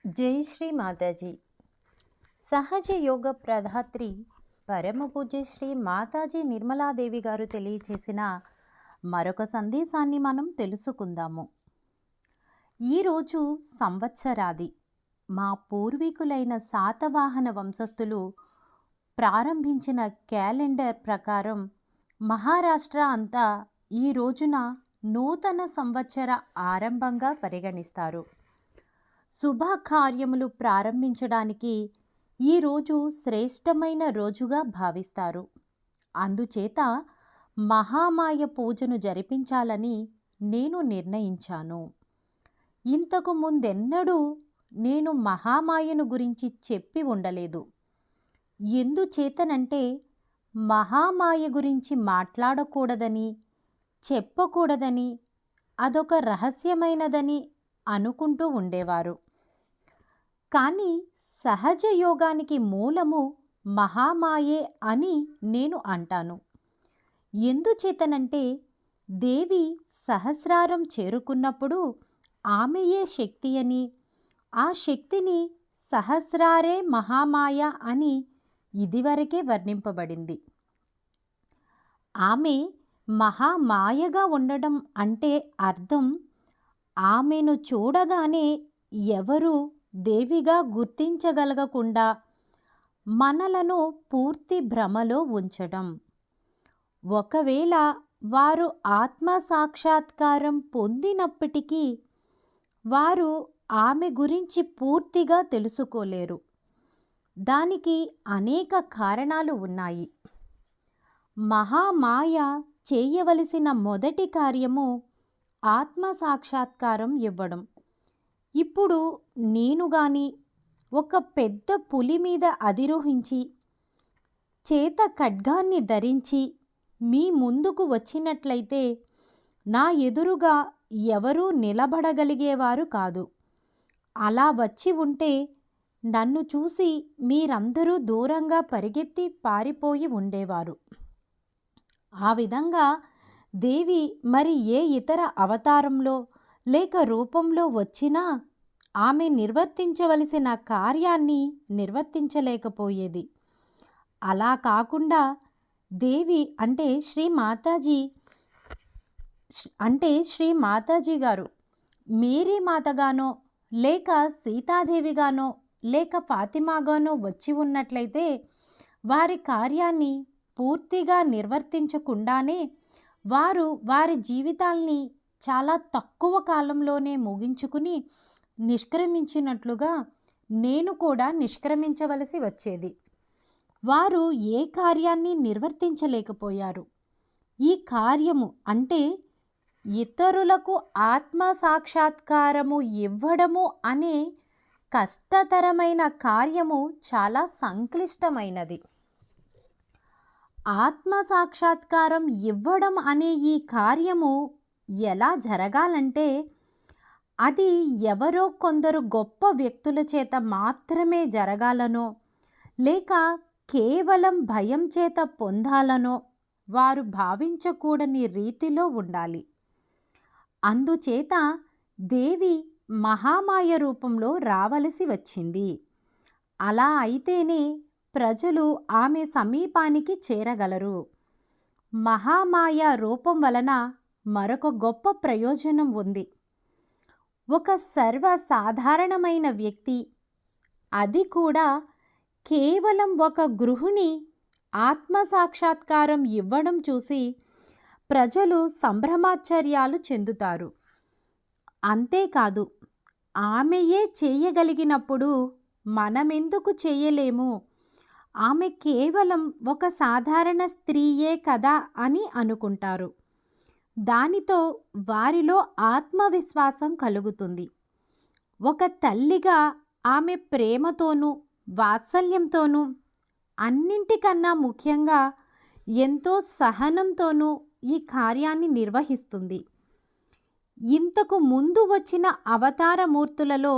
జై శ్రీ మాతాజీ. సహజ యోగ ప్రధాత్రి పరమ పూజ్య శ్రీ మాతాజీ నిర్మలాదేవి గారు తెలియచేసిన మరొక సందేశాన్ని మనం తెలుసుకుందాము. ఈరోజు సంవత్సరాది మా పూర్వీకులైన శాతవాహన వంశస్థులు ప్రారంభించిన క్యాలెండర్ ప్రకారం మహారాష్ట్ర అంతా ఈ రోజున నూతన సంవత్సర ఆరంభంగా పరిగణిస్తారు. శుభకార్యములు ప్రారంభించడానికి ఈరోజు శ్రేష్టమైన రోజుగా భావిస్తారు. అందుచేత మహామాయ పూజను జరిపించాలని నేను నిర్ణయించాను. ఇంతకు ముందెన్నడూ నేను మహామాయను గురించి చెప్పి ఉండలేదు. ఎందుచేతనంటే మహామాయ గురించి మాట్లాడకూడదని, చెప్పకూడదని, అదొక రహస్యమైనదని అనుకుంటూ ఉండేవారు. కానీ సహజ యోగానికి మూలము మహామాయే అని నేను అంటాను. ఎందుచేతనంటే దేవి సహస్రారం చేరుకున్నప్పుడు ఆమెయే శక్తి అని, ఆ శక్తిని సహస్రారే మహామాయ అని ఇదివరకే వర్ణింపబడింది. ఆమె మహామాయగా ఉండడం అంటే అర్థం ఆమెను చూడగానే ఎవరు దేవిగా గుర్తించగలగకుండా మనలను పూర్తి భ్రమలో ఉంచడం. ఒకవేళ వారు ఆత్మ సాక్షాత్కారం పొందినప్పటికీ వారు ఆమె గురించి పూర్తిగా తెలుసుకోలేరు. దానికి అనేక కారణాలు ఉన్నాయి. మహామాయ చేయవలసిన మొదటి కార్యము ఆత్మ సాక్షాత్కారం ఇవ్వడం. ఇప్పుడు నేను గాని ఒక పెద్ద పులి మీద అధిరోహించి చేత ఖడ్గాన్ని ధరించి మీ ముందుకు వచ్చినట్లయితే నా ఎదురుగా ఎవరూ నిలబడగలిగేవారు కాదు. అలా వచ్చి ఉంటే నన్ను చూసి మీరందరూ దూరంగా పరిగెత్తి పారిపోయి ఉండేవారు. ఆ విధంగా దేవి మరి ఏ ఇతర అవతారంలో లేక రూపంలో వచ్చినా ఆమె నిర్వర్తించవలసిన కార్యాన్ని నిర్వర్తించలేకపోయేది. అలా కాకుండా దేవి అంటే శ్రీ మాతాజీ గారు మేరీ మాతగానో లేక సీతాదేవిగానో లేక ఫాతిమాగానో వచ్చి ఉన్నట్లయితే వారి కార్యాన్ని పూర్తిగా నిర్వర్తించకుండానే వారు వారి జీవితాల్ని చాలా తక్కువ కాలంలోనే ముగించుకుని నిష్క్రమించినట్లుగా నేను కూడా నిష్క్రమించవలసి వచ్చేది. వారు ఏ కార్యాన్ని నిర్వర్తించలేకపోయారు. ఈ కార్యము అంటే ఇతరులకు ఆత్మ సాక్షాత్కారము ఇవ్వడము అనే కష్టతరమైన కార్యము చాలా సంక్లిష్టమైనది. ఆత్మ సాక్షాత్కారం ఇవ్వడం అనే ఈ కార్యము ఎలా జరగాలంటే అది ఎవరో కొందరు గొప్ప వ్యక్తుల చేత మాత్రమే జరగాలనో లేక కేవలం భయం చేత పొందాలనో వారు భావించకూడని రీతిలో ఉండాలి. అందుచేత దేవి మహామాయ రూపంలో రావలసి వచ్చింది. అలా అయితేనే ప్రజలు ఆమె సమీపానికి చేరగలరు. మహామాయ రూపం వలన మరొక గొప్ప ప్రయోజనం ఉంది. ఒక సర్వసాధారణమైన వ్యక్తి, అది కూడా కేవలం ఒక గృహిణి ఆత్మ సాక్షాత్కారం ఇవ్వడం చూసి ప్రజలు సంభ్రమాశ్చర్యాలు చెందుతారు. అంతేకాదు ఆమెయే చేయగలిగినప్పుడు మనమెందుకు చేయలేము, ఆమె కేవలం ఒక సాధారణ స్త్రీయే కదా అని అనుకుంటారు. దానితో వారిలో ఆత్మవిశ్వాసం కలుగుతుంది. ఒక తల్లిగా ఆమె ప్రేమతోనూ వాత్సల్యంతోనూ అన్నింటికన్నా ముఖ్యంగా ఎంతో సహనంతోనూ ఈ కార్యాన్ని నిర్వహిస్తుంది. ఇంతకు ముందు వచ్చిన అవతారమూర్తులలో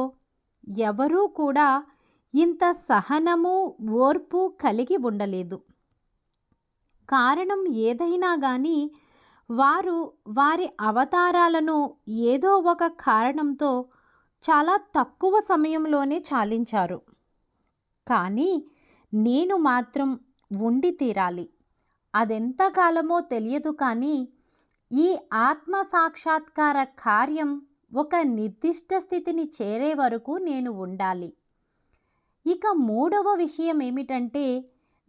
ఎవరూ కూడా ఇంత సహనము ఓర్పు కలిగి ఉండలేదు. కారణం ఏదైనా కానీ వారు వారి అవతారాలను ఏదో ఒక కారణంతో చాలా తక్కువ సమయంలోనే చాలించారు. కానీ నేను మాత్రం ఉండి తీరాలి. అదెంతకాలమో తెలియదు కానీ ఈ ఆత్మ సాక్షాత్కార కార్యం ఒక నిర్దిష్ట స్థితిని చేరే వరకు నేను ఉండాలి. ఇక మూడవ విషయం ఏమిటంటే,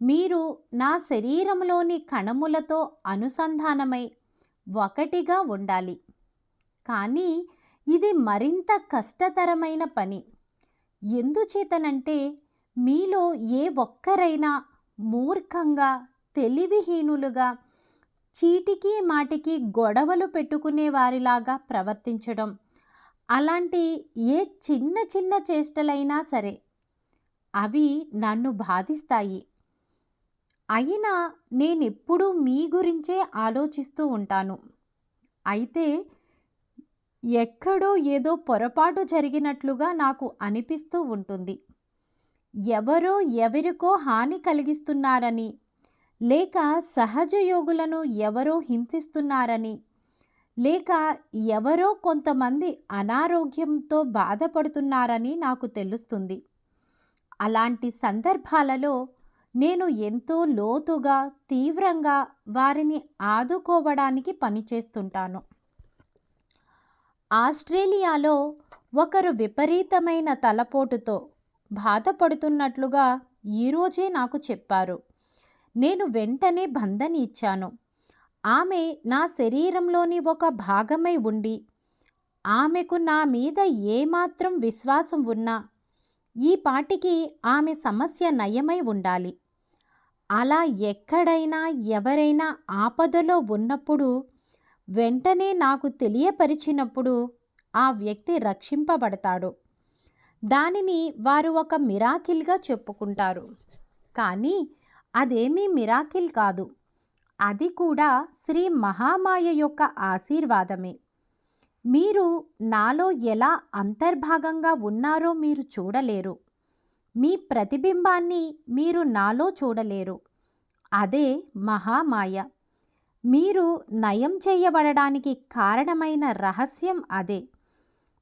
మీరు నా శరీరంలోని కణములతో అనుసంధానమై ఒకటిగా ఉండాలి. కానీ ఇది మరింత కష్టతరమైన పని. ఎందుచేతనంటే మీలో ఏ ఒక్కరైనా మూర్ఖంగా, తెలివిహీనులుగా, చీటికి మాటికి గొడవలు పెట్టుకునే వారిలాగా ప్రవర్తించడం, అలాంటి ఏ చిన్న చిన్న చేష్టలైనా సరే అవి నన్ను బాధిస్తాయి. అయినా నేనెప్పుడూ మీ గురించే ఆలోచిస్తూ ఉంటాను. అయితే ఎక్కడో ఏదో పొరపాటు జరిగినట్లుగా నాకు అనిపిస్తూ ఉంటుంది. ఎవరో ఎవరికో హాని కలిగిస్తున్నారని, లేక సహజయోగులను ఎవరో హింసిస్తున్నారని, లేక ఎవరో కొంతమంది అనారోగ్యంతో బాధపడుతున్నారని నాకు తెలుస్తుంది. అలాంటి సందర్భాలలో నేను ఎంతో లోతుగా, తీవ్రంగా వారిని ఆదుకోవడానికి పనిచేస్తుంటాను. ఆస్ట్రేలియాలో ఒకరు విపరీతమైన తలపోటుతో బాధపడుతున్నట్లుగా ఈరోజే నాకు చెప్పారు. నేను వెంటనే బంధని ఇచ్చాను. ఆమె నా శరీరంలోని ఒక భాగమై ఉండి, ఆమెకు నా మీద ఏమాత్రం విశ్వాసం ఉన్నా ఈ పాటికి ఆమె సమస్య నయమై ఉండాలి. అలా ఎక్కడైనా ఎవరైనా ఆపదలో ఉన్నప్పుడు వెంటనే నాకు తెలియపరిచినప్పుడు ఆ వ్యక్తి రక్షింపబడతాడు. దానిని వారు ఒక మిరాకిల్గా చెప్పుకుంటారు. కానీ అదేమీ మిరాకిల్ కాదు. అది కూడా శ్రీ మహామాయ యొక్క ఆశీర్వాదమే. మీరు నాలో ఎలా అంతర్భాగంగా ఉన్నారో మీరు చూడలేరు. మీ ప్రతిబింబాన్ని మీరు నాలో చూడలేరు. అదే మహామాయ. మీరు నయం చేయబడడానికి కారణమైన రహస్యం అదే.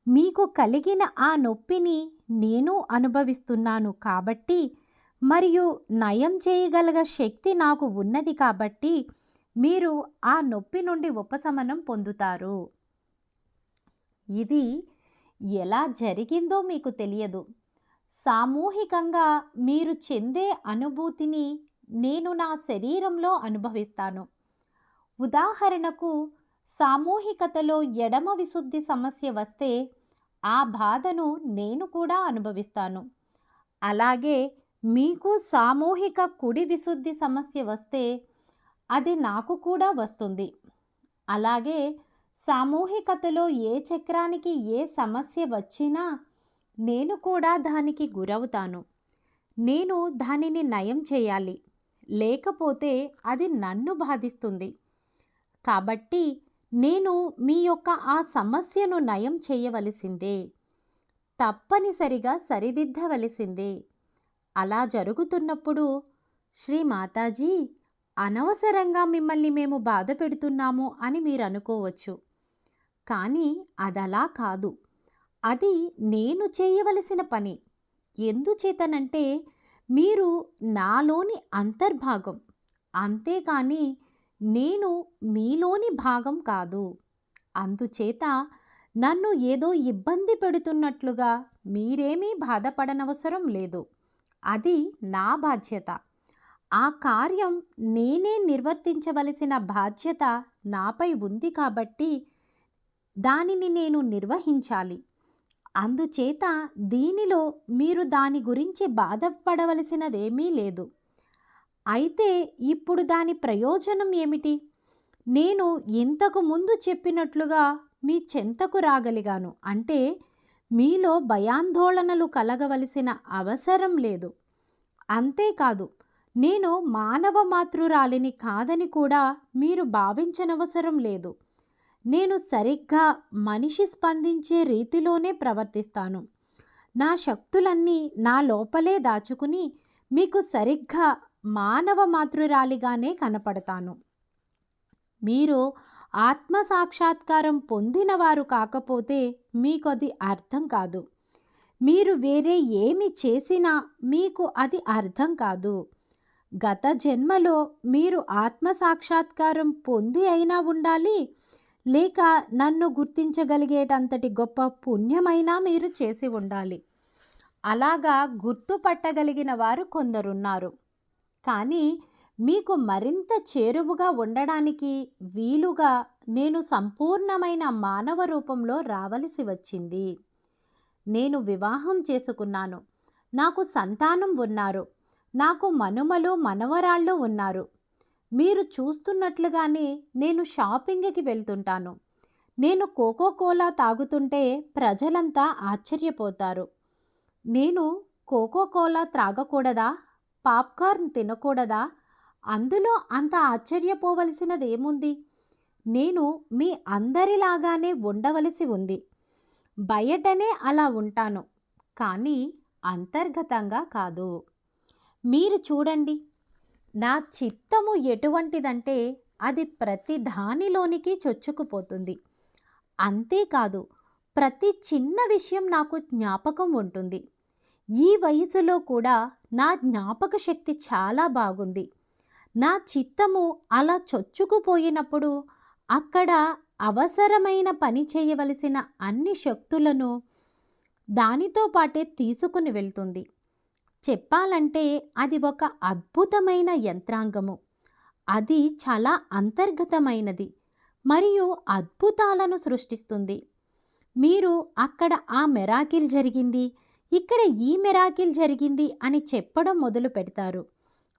మీకు కలిగిన ఆ నొప్పిని నేను అనుభవిస్తున్నాను కాబట్టి, మరియు నయం చేయగల శక్తి నాకు ఉన్నది కాబట్టి మీరు ఆ నొప్పి నుండి ఉపశమనం పొందుతారు. ఇది ఎలా జరిగిందో మీకు తెలియదు. సామూహికంగా మీరు చెందే అనుభూతిని నేను నా శరీరంలో అనుభవిస్తాను. ఉదాహరణకు, సామూహికతలో ఎడమ విశుద్ధి సమస్య వస్తే ఆ బాధను నేను కూడా అనుభవిస్తాను. అలాగే మీకు సామూహిక కుడి విశుద్ధి సమస్య వస్తే అది నాకు కూడా వస్తుంది. అలాగే సామూహికతలో ఏ చక్రానికి ఏ సమస్య వచ్చినా నేను కూడా దానికి గురవుతాను. నేను దానిని నయం చేయాలి, లేకపోతే అది నన్ను బాధిస్తుంది. కాబట్టి నేను మీ యొక్క ఆ సమస్యను నయం చేయవలసిందే, తప్పనిసరిగా సరిదిద్దవలసిందే. అలా జరుగుతున్నప్పుడు, శ్రీ మాతాజీ, అనవసరంగా మిమ్మల్ని మేము బాధ పెడుతున్నాము అని మీరు అనుకోవచ్చు. కానీ అదలా కాదు. అది నేను చేయవలసిన పని. ఎందుచేతనంటే మీరు నాలోని అంతర్భాగం, అంతేకాని నేను మీలోని భాగం కాదు. అందుచేత నన్ను ఏదో ఇబ్బంది పెడుతున్నట్లుగా మీరేమీ బాధపడనవసరం లేదు. అది నా బాధ్యత. ఆ కార్యం నేనే నిర్వర్తించవలసిన బాధ్యత నాపై ఉంది కాబట్టి దానిని నేను నిర్వహించాలి. అందుచేత దీనిలో మీరు దాని గురించి బాధపడవలసినదేమీ లేదు. అయితే ఇప్పుడు దాని ప్రయోజనం ఏమిటి? నేను ఇంతకు ముందు చెప్పినట్లుగా మీ చెంతకు రాగలిగాను. అంటే మీలో భయాందోళనలు కలగవలసిన అవసరం లేదు. అంతేకాదు, నేను మానవ మాతృరాలిని కాదని కూడా మీరు భావించనవసరం లేదు. నేను సరిగ్గా మనిషి స్పందించే రీతిలోనే ప్రవర్తిస్తాను. నా శక్తులన్నీ నా లోపలే దాచుకుని మీకు సరిగ్గా మానవ మాతృరాలిగానే కనపడతాను. మీరు ఆత్మ సాక్షాత్కారం పొందినవారు కాకపోతే మీకు అది అర్థం కాదు. మీరు వేరే ఏమి చేసినా మీకు అది అర్థం కాదు. గత జన్మలో మీరు ఆత్మ సాక్షాత్కారం పొంది అయినా ఉండాలి, లేక నన్ను గుర్తించగలిగేటంతటి గొప్ప పుణ్యమైనా మీరు చేసి ఉండాలి. అలాగా గుర్తుపట్టగలిగిన వారు కొందరున్నారు. కానీ మీకు మరింత చేరువుగా ఉండడానికి వీలుగా నేను సంపూర్ణమైన మానవ రూపంలో రావలసి వచ్చింది. నేను వివాహం చేసుకున్నాను. నాకు సంతానం ఉన్నారు. నాకు మనుమలు మనవరాళ్ళు ఉన్నారు. మీరు చూస్తున్నట్లుగానే నేను షాపింగ్కి వెళ్తుంటాను. నేను కోకోకోలా తాగుతుంటే ప్రజలంతా ఆశ్చర్యపోతారు. నేను కోకోకోలా త్రాగకూడదా? పాప్కార్న్ తినకూడదా? అందులో అంత ఆశ్చర్యపోవలసినదేముంది? నేను మీ అందరిలాగానే ఉండవలసి ఉంది. బయటనే అలా ఉంటాను, కానీ అంతర్గతంగా కాదు. మీరు చూడండి, నా చిత్తము ఎటువంటిదంటే అది ప్రతి దానిలోనికి చొచ్చుకుపోతుంది. అంతేకాదు, ప్రతి చిన్న విషయం నాకు జ్ఞాపకం ఉంటుంది. ఈ వయసులో కూడా నా జ్ఞాపక శక్తి చాలా బాగుంది. నా చిత్తము అలా చొచ్చుకుపోయినప్పుడు అక్కడ అవసరమైన పని చేయవలసిన అన్ని శక్తులను దానితో పాటే తీసుకుని వెళ్తుంది. చెప్పాలంటే అది ఒక అద్భుతమైన యంత్రాంగము. అది చాలా అంతర్గతమైనది మరియు అద్భుతాలను సృష్టిస్తుంది. మీరు అక్కడ ఆ మెరాకిల్ జరిగింది, ఇక్కడ ఈ మెరాకిల్ జరిగింది అని చెప్పడం మొదలు పెడతారు.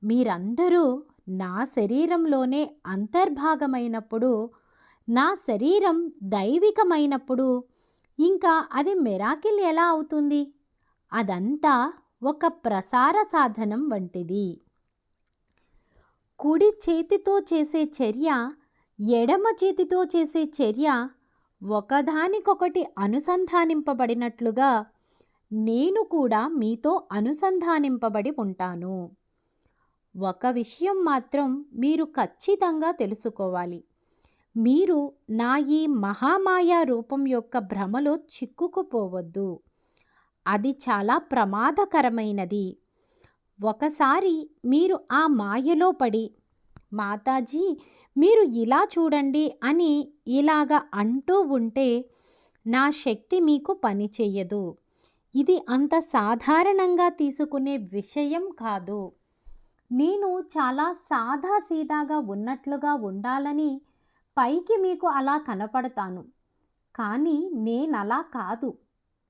మీరందరూ నా శరీరంలోనే అంతర్భాగమైనప్పుడు, నా శరీరం దైవికమైనప్పుడు ఇంకా అది మెరాకిల్ ఎలా అవుతుంది? అదంతా ఒక ప్రసార సాధనం వంటిది. కుడి చేతితో చేసే చర్య, ఎడమ చేతితో చేసే చర్య ఒకదానికొకటి అనుసంధానింపబడినట్లుగా నేను కూడా మీతో అనుసంధానింపబడి ఉంటాను. ఒక విషయం మాత్రం మీరు ఖచ్చితంగా తెలుసుకోవాలి. మీరు నా ఈ మహామాయా రూపం యొక్క భ్రమలో చిక్కుకుపోవద్దు. అది చాలా ప్రమాదకరమైనది. ఒకసారి మీరు ఆ మాయలో పడి, మాతాజీ మీరు ఇలా చూడండి అని ఇలాగ అంటూ ఉంటే నా శక్తి మీకు పని చెయ్యదు. ఇది అంత సాధారణంగా తీసుకునే విషయం కాదు. నేను చాలా సాదాసీదాగా ఉన్నట్లుగా ఉండాలని పైకి మీకు అలా కనపడతాను, కానీ నేనలా కాదు.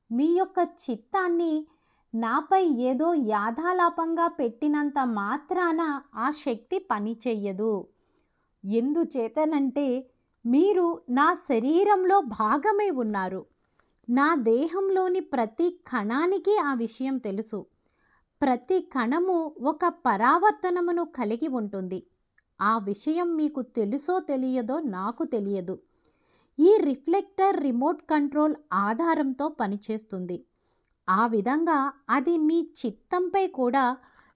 మీ యొక్క చిత్తాన్ని నాపై ఏదో యాథాలాపంగా పెట్టినంత మాత్రాన ఆ శక్తి పని చెయ్యదు. ఎందుచేతనంటే మీరు నా శరీరంలో భాగమై ఉన్నారు. నా దేహంలోని ప్రతి కణానికి ఆ విషయం తెలుసు. ప్రతి కణము ఒక పరావర్తనమును కలిగి ఉంటుంది. ఆ విషయం మీకు తెలుసో తెలియదో నాకు తెలియదు. ఈ రిఫ్లెక్టర్ రిమోట్ కంట్రోల్ ఆధారంతో పనిచేస్తుంది. ఆ విధంగా అది మీ చిత్తంపై కూడా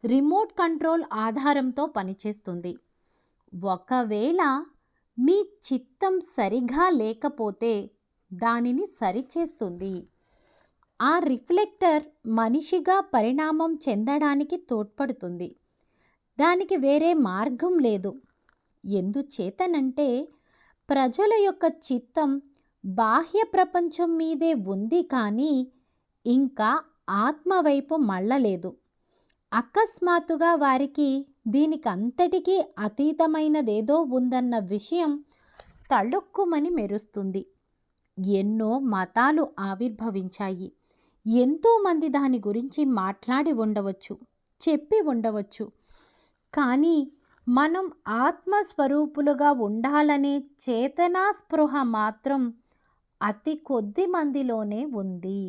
రిమోట్ కంట్రోల్ ఆధారంతో పనిచేస్తుంది. ఒకవేళ మీ చిత్తం సరిగా లేకపోతే దానిని సరిచేస్తుంది. ఆ రిఫ్లెక్టర్ మనిషిగా పరిణామం చెందడానికి తోడ్పడుతుంది. దానికి వేరే మార్గం లేదు. ఎందుచేతనంటే ప్రజల యొక్క చిత్తం బాహ్య ప్రపంచం మీదే ఉంది, కానీ ఇంకా ఆత్మ వైపు మళ్ళలేదు. అకస్మాత్తుగా వారికి దీనికంతటికీ అతీతమైనదేదో ఉందన్న విషయం తళుక్కుమని మెరుస్తుంది. ఎన్నో మతాలు ఆవిర్భవించాయి. ఎంతోమంది దాని గురించి మాట్లాడి ఉండవచ్చు, చెప్పి ఉండవచ్చు. కానీ మనం ఆత్మస్వరూపులుగా ఉండాలనే చేతనా స్పృహ మాత్రం అతి కొద్ది మందిలోనే ఉంది.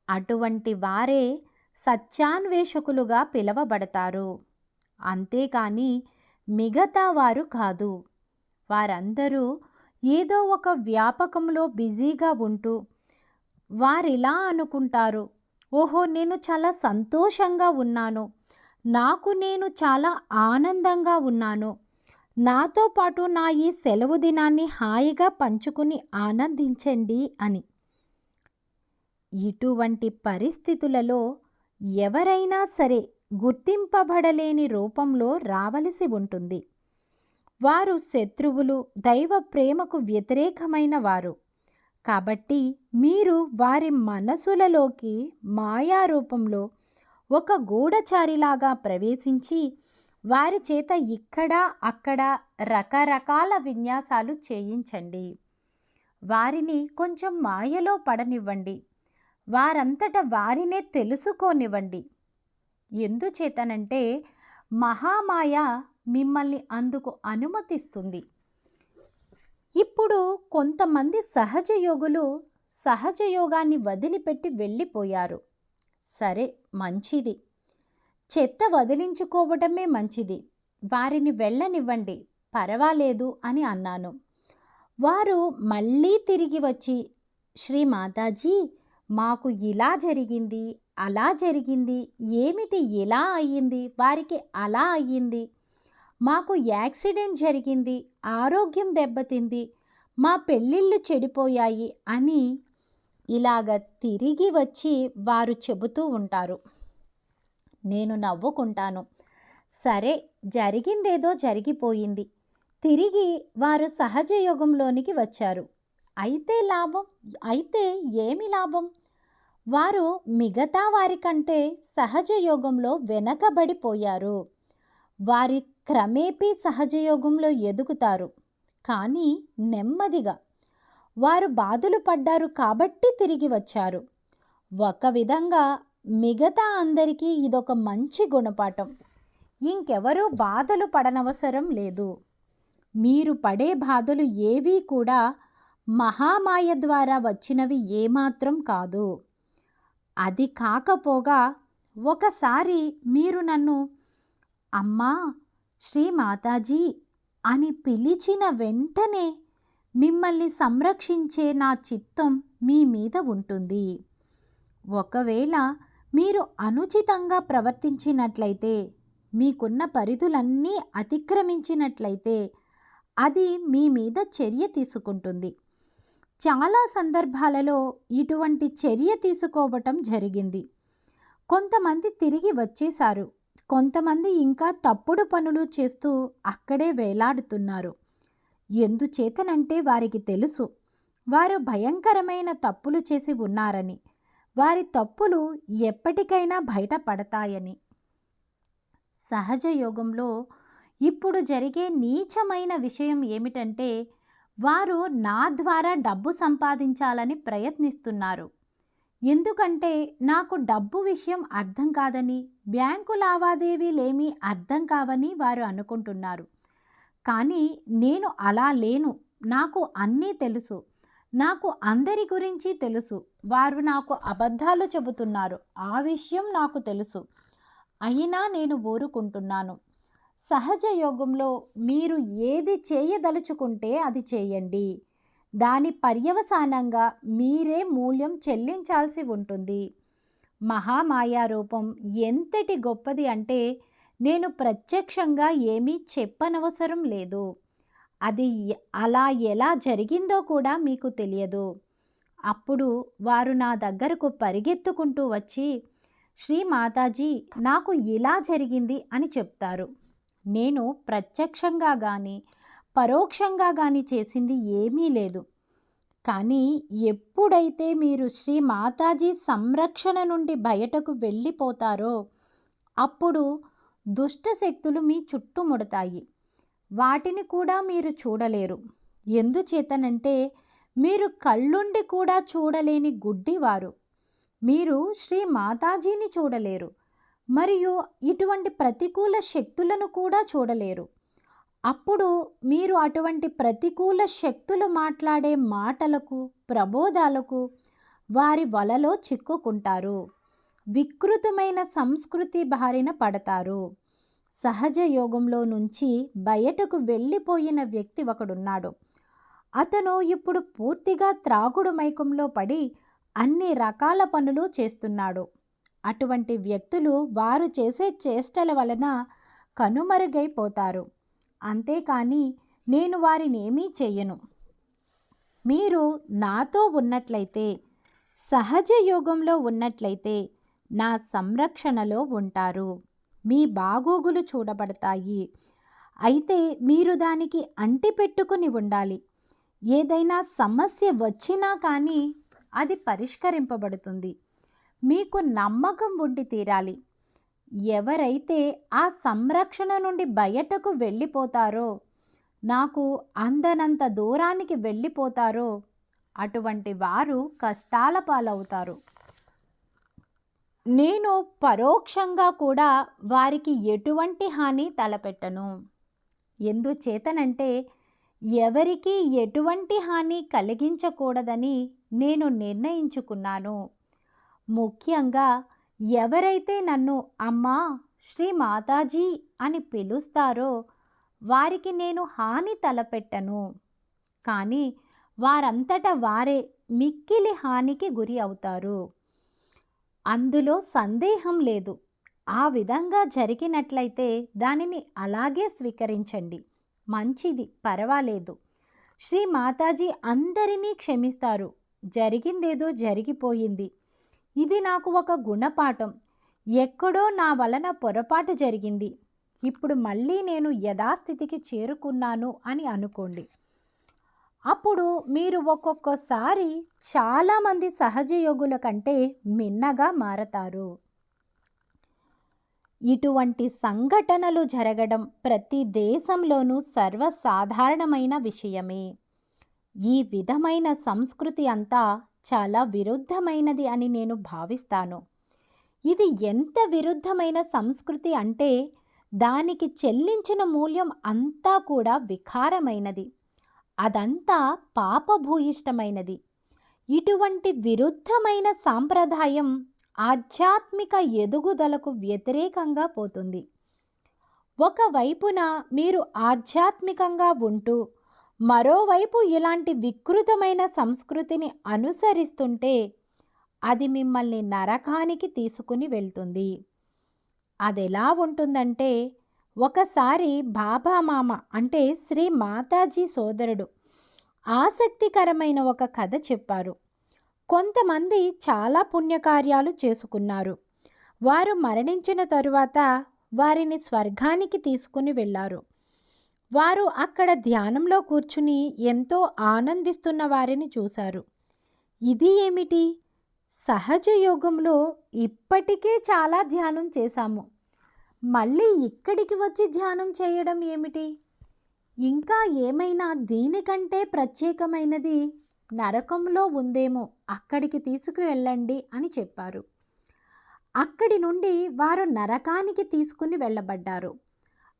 అటువంటి వారే సత్యాన్వేషకులుగా పిలువబడతారు. అంతేకాని మిగతా వారు కాదు. వారందరూ ఏదో ఒక వ్యాపకంలో బిజీగా ఉంటూ వారిలా అనుకుంటారు, ఓహో నేను చాలా సంతోషంగా ఉన్నాను, నాకు నేను చాలా ఆనందంగా ఉన్నాను, నాతో పాటు నా ఈ సెలవు దినాన్ని హాయిగా పంచుకుని ఆనందించండి అని. ఇటువంటి పరిస్థితులలో ఎవరైనా సరే గుర్తింపబడలేని రూపంలో రావలసి ఉంటుంది. వారు శత్రువులు, దైవ ప్రేమకు వ్యతిరేకమైన వారు. కాబట్టి మీరు వారి మనసులలోకి మాయారూపంలో ఒక గూఢచారిలాగా ప్రవేశించి వారి చేత ఇక్కడ అక్కడ రకరకాల విన్యాసాలు చేయించండి. వారిని కొంచెం మాయలో పడనివ్వండి. వారంతట వారినే తెలుసుకోనివ్వండి. ఎందుచేతనంటే మహామాయ మిమ్మల్ని అందుకు అనుమతిస్తుంది. ఇప్పుడు కొంతమంది సహజయోగులు సహజయోగాన్ని వదిలిపెట్టి వెళ్ళిపోయారు. సరే, మంచిది. చెత్త వదిలించుకోవడమే మంచిది. వారిని వెళ్ళనివ్వండి, పర్వాలేదు అని అన్నాను. వారు మళ్ళీ తిరిగి వచ్చి, శ్రీ మాతాజీ, మాకు ఇలా జరిగింది, అలా జరిగింది, ఏమిటి ఇలా అయ్యింది, వారికి అలా అయ్యింది, మాకు యాక్సిడెంట్ జరిగింది, ఆరోగ్యం దెబ్బతింది, మా పెళ్ళిళ్ళు చెడిపోయాయి అని ఇలాగ తిరిగి వచ్చి వారు చెబుతూ ఉంటారు. నేను నవ్వుకుంటాను. సరే, జరిగిందేదో జరిగిపోయింది. తిరిగి వారు సహజయోగంలోనికి వచ్చారు. అయితే ఏమి లాభం? వారు మిగతా వారికంటే సహజయోగంలో వెనకబడిపోయారు. వారి క్రమేపీ సహజయోగంలో ఎదుగుతారు, కానీ నెమ్మదిగా. వారు బాధలు పడ్డారు కాబట్టి తిరిగి వచ్చారు. ఒక విధంగా మిగతా అందరికీ ఇదొక మంచి గుణపాఠం. ఇంకెవరూ బాధలు పడనవసరం లేదు. మీరు పడే బాధలు ఏవీ కూడా మహామాయ ద్వారా వచ్చినవి ఏమాత్రం కాదు. అది కాకపోగా ఒకసారి మీరు నన్ను అమ్మా, శ్రీ మాతాజీ అని పిలిచిన వెంటనే మిమ్మల్ని సంరక్షించే నా చిత్తం మీ మీద ఉంటుంది. ఒకవేళ మీరు అనుచితంగా ప్రవర్తించినట్లయితే, మీకున్న పరిధులన్నీ అతిక్రమించినట్లయితే అది మీ మీద చర్య తీసుకుంటుంది. చాలా సందర్భాలలో ఇటువంటి చర్య తీసుకోవటం జరిగింది. కొంతమంది తిరిగి వచ్చేశారు. కొంతమంది ఇంకా తప్పుడు పనులు చేస్తూ అక్కడే వేలాడుతున్నారు. ఎందుచేతనంటే వారికి తెలుసు వారు భయంకరమైన తప్పులు చేసి ఉన్నారని, వారి తప్పులు ఎప్పటికైనా బయటపడతాయని. సహజయోగంలో ఇప్పుడు జరిగే నీచమైన విషయం ఏమిటంటే వారు నా ద్వారా డబ్బు సంపాదించాలని ప్రయత్నిస్తున్నారు. ఎందుకంటే నాకు డబ్బు విషయం అర్థం కాదని, బ్యాంకు లావాదేవీలేమీ అర్థం కావని వారు అనుకుంటున్నారు. కానీ నేను అలా లేను. నాకు అన్నీ తెలుసు. నాకు అందరి గురించి తెలుసు. వారు నాకు అబద్ధాలు చెబుతున్నారు, ఆ విషయం నాకు తెలుసు. అయినా నేను ఊరుకుంటున్నాను. సహజయోగంలో మీరు ఏది చేయదలుచుకుంటే అది చేయండి. దాని పర్యవసానంగా మీరే మూల్యం చెల్లించాల్సి ఉంటుంది. మహామాయా రూపం ఎంతటి గొప్పది అంటే నేను ప్రత్యక్షంగా ఏమీ చెప్పనవసరం లేదు. అది అలా ఎలా జరిగిందో కూడా మీకు తెలియదు. అప్పుడు వారు నా దగ్గరకు పరిగెత్తుకుంటూ వచ్చి, శ్రీ మాతాజీ, నాకు ఇలా జరిగింది అని చెప్తారు. నేను ప్రత్యక్షంగా కానీ పరోక్షంగా కానీ చేసింది ఏమీ లేదు. కానీ ఎప్పుడైతే మీరు శ్రీ మాతాజీ సంరక్షణ నుండి బయటకు వెళ్ళిపోతారో అప్పుడు దుష్ట శక్తులు మీ చుట్టుముడతాయి. వాటిని కూడా మీరు చూడలేరు. ఎందుచేతనంటే మీరు కళ్ళుండి కూడా చూడలేని గుడ్డివారు. మీరు శ్రీ మాతాజీని చూడలేరు, మరియు ఇటువంటి ప్రతికూల శక్తులను కూడా చూడలేరు. అప్పుడు మీరు అటువంటి ప్రతికూల శక్తులు మాట్లాడే మాటలకు, ప్రబోధాలకు వారి వలలో చిక్కుకుంటారు. వికృతమైన సంస్కృతి బారిన పడతారు. సహజ యోగంలో నుంచి బయటకు వెళ్ళిపోయిన వ్యక్తి ఒకడున్నాడు. అతను ఇప్పుడు పూర్తిగా త్రాగుడు మైకంలో పడి అన్ని రకాల పనులు చేస్తున్నాడు. అటువంటి వ్యక్తులు వారు చేసే చేష్టల వలన కనుమరుగైపోతారు. అంతేకాని నేను వారినేమీ చెయ్యను. మీరు నాతో ఉన్నట్లయితే, సహజ యోగంలో ఉన్నట్లయితే నా సంరక్షణలో ఉంటారు. మీ బాగోగులు చూడబడతాయి. అయితే మీరు దానికి అంటిపెట్టుకుని ఉండాలి. ఏదైనా సమస్య వచ్చినా కానీ అది పరిష్కరింపబడుతుంది. మీకు నమ్మకం ఉండి తీరాలి. ఎవరైతే ఆ సంరక్షణ నుండి బయటకు వెళ్ళిపోతారో, నాకు అందనంత దూరానికి వెళ్ళిపోతారో, అటువంటి వారు కష్టాల పాలవుతారు. నేను పరోక్షంగా కూడా వారికి ఎటువంటి హాని తలపెట్టను. ఎందుచేతనంటే ఎవరికి ఎటువంటి హాని కలిగించకూడదని నేను నిర్ణయించుకున్నాను. ముఖ్యంగా ఎవరైతే నన్ను అమ్మా శ్రీ మాతాజీ అని పిలుస్తారో వారికి నేను హాని తలపెట్టను. కానీ వారంతట వారే మిక్కిలి హానికి గురి అవుతారు. అందులో సందేహం లేదు. ఆ విధంగా జరిగినట్లయితే దానిని అలాగే స్వీకరించండి. మంచిది, పర్వాలేదు. శ్రీ మాతాజీ అందరినీ క్షమిస్తారు. జరిగిందేదో జరిగిపోయింది. ఇది నాకు ఒక గుణపాఠం. ఎక్కడో నా వలన పొరపాటు జరిగింది. ఇప్పుడు మళ్ళీ నేను యథాస్థితికి చేరుకున్నాను అని అనుకోండి. అప్పుడు మీరు ఒక్కొక్కసారి చాలామంది సహజయోగుల కంటే మిన్నగా మారతారు. ఇటువంటి సంఘటనలు జరగడం ప్రతి దేశంలోనూ సర్వసాధారణమైన విషయమే. ఈ విధమైన సంస్కృతి అంతా చాలా విరుద్ధమైనది అని నేను భావిస్తాను. ఇది ఎంత విరుద్ధమైన సంస్కృతి అంటే దానికి చెల్లించిన మూల్యం అంతా కూడా వికారమైనది. అదంతా పాపభూయిష్టమైనది. ఇటువంటి విరుద్ధమైన సాంప్రదాయం ఆధ్యాత్మిక ఎదుగుదలకు వ్యతిరేకంగా పోతుంది. ఒకవైపున మీరు ఆధ్యాత్మికంగా ఉంటూ మరోవైపు ఇలాంటి వికృతమైన సంస్కృతిని అనుసరిస్తుంటే అది మిమ్మల్ని నరకానికి తీసుకుని వెళ్తుంది. అదెలా ఉంటుందంటే, ఒకసారి బాబా మామ అంటే శ్రీ మాతాజీ సోదరుడు ఆసక్తికరమైన ఒక కథ చెప్పారు. కొంతమంది చాలా పుణ్యకార్యాలు చేసుకున్నారు. వారు మరణించిన తరువాత వారిని స్వర్గానికి తీసుకుని వెళ్ళారు. వారు అక్కడ ధ్యానంలో కూర్చుని ఎంతో ఆనందిస్తున్న వారిని చూశారు. ఇది ఏమిటి? సహజ యోగంలో ఇప్పటికే చాలా ధ్యానం చేశాము. మళ్ళీ ఇక్కడికి వచ్చి ధ్యానం చేయడం ఏమిటి? ఇంకా ఏమైనా దీనికంటే ప్రత్యేకమైనది నరకంలో ఉందేమో, అక్కడికి తీసుకువెళ్ళండి అని చెప్పారు. అక్కడి నుండి వారు నరకానికి తీసుకుని వెళ్ళబడ్డారు.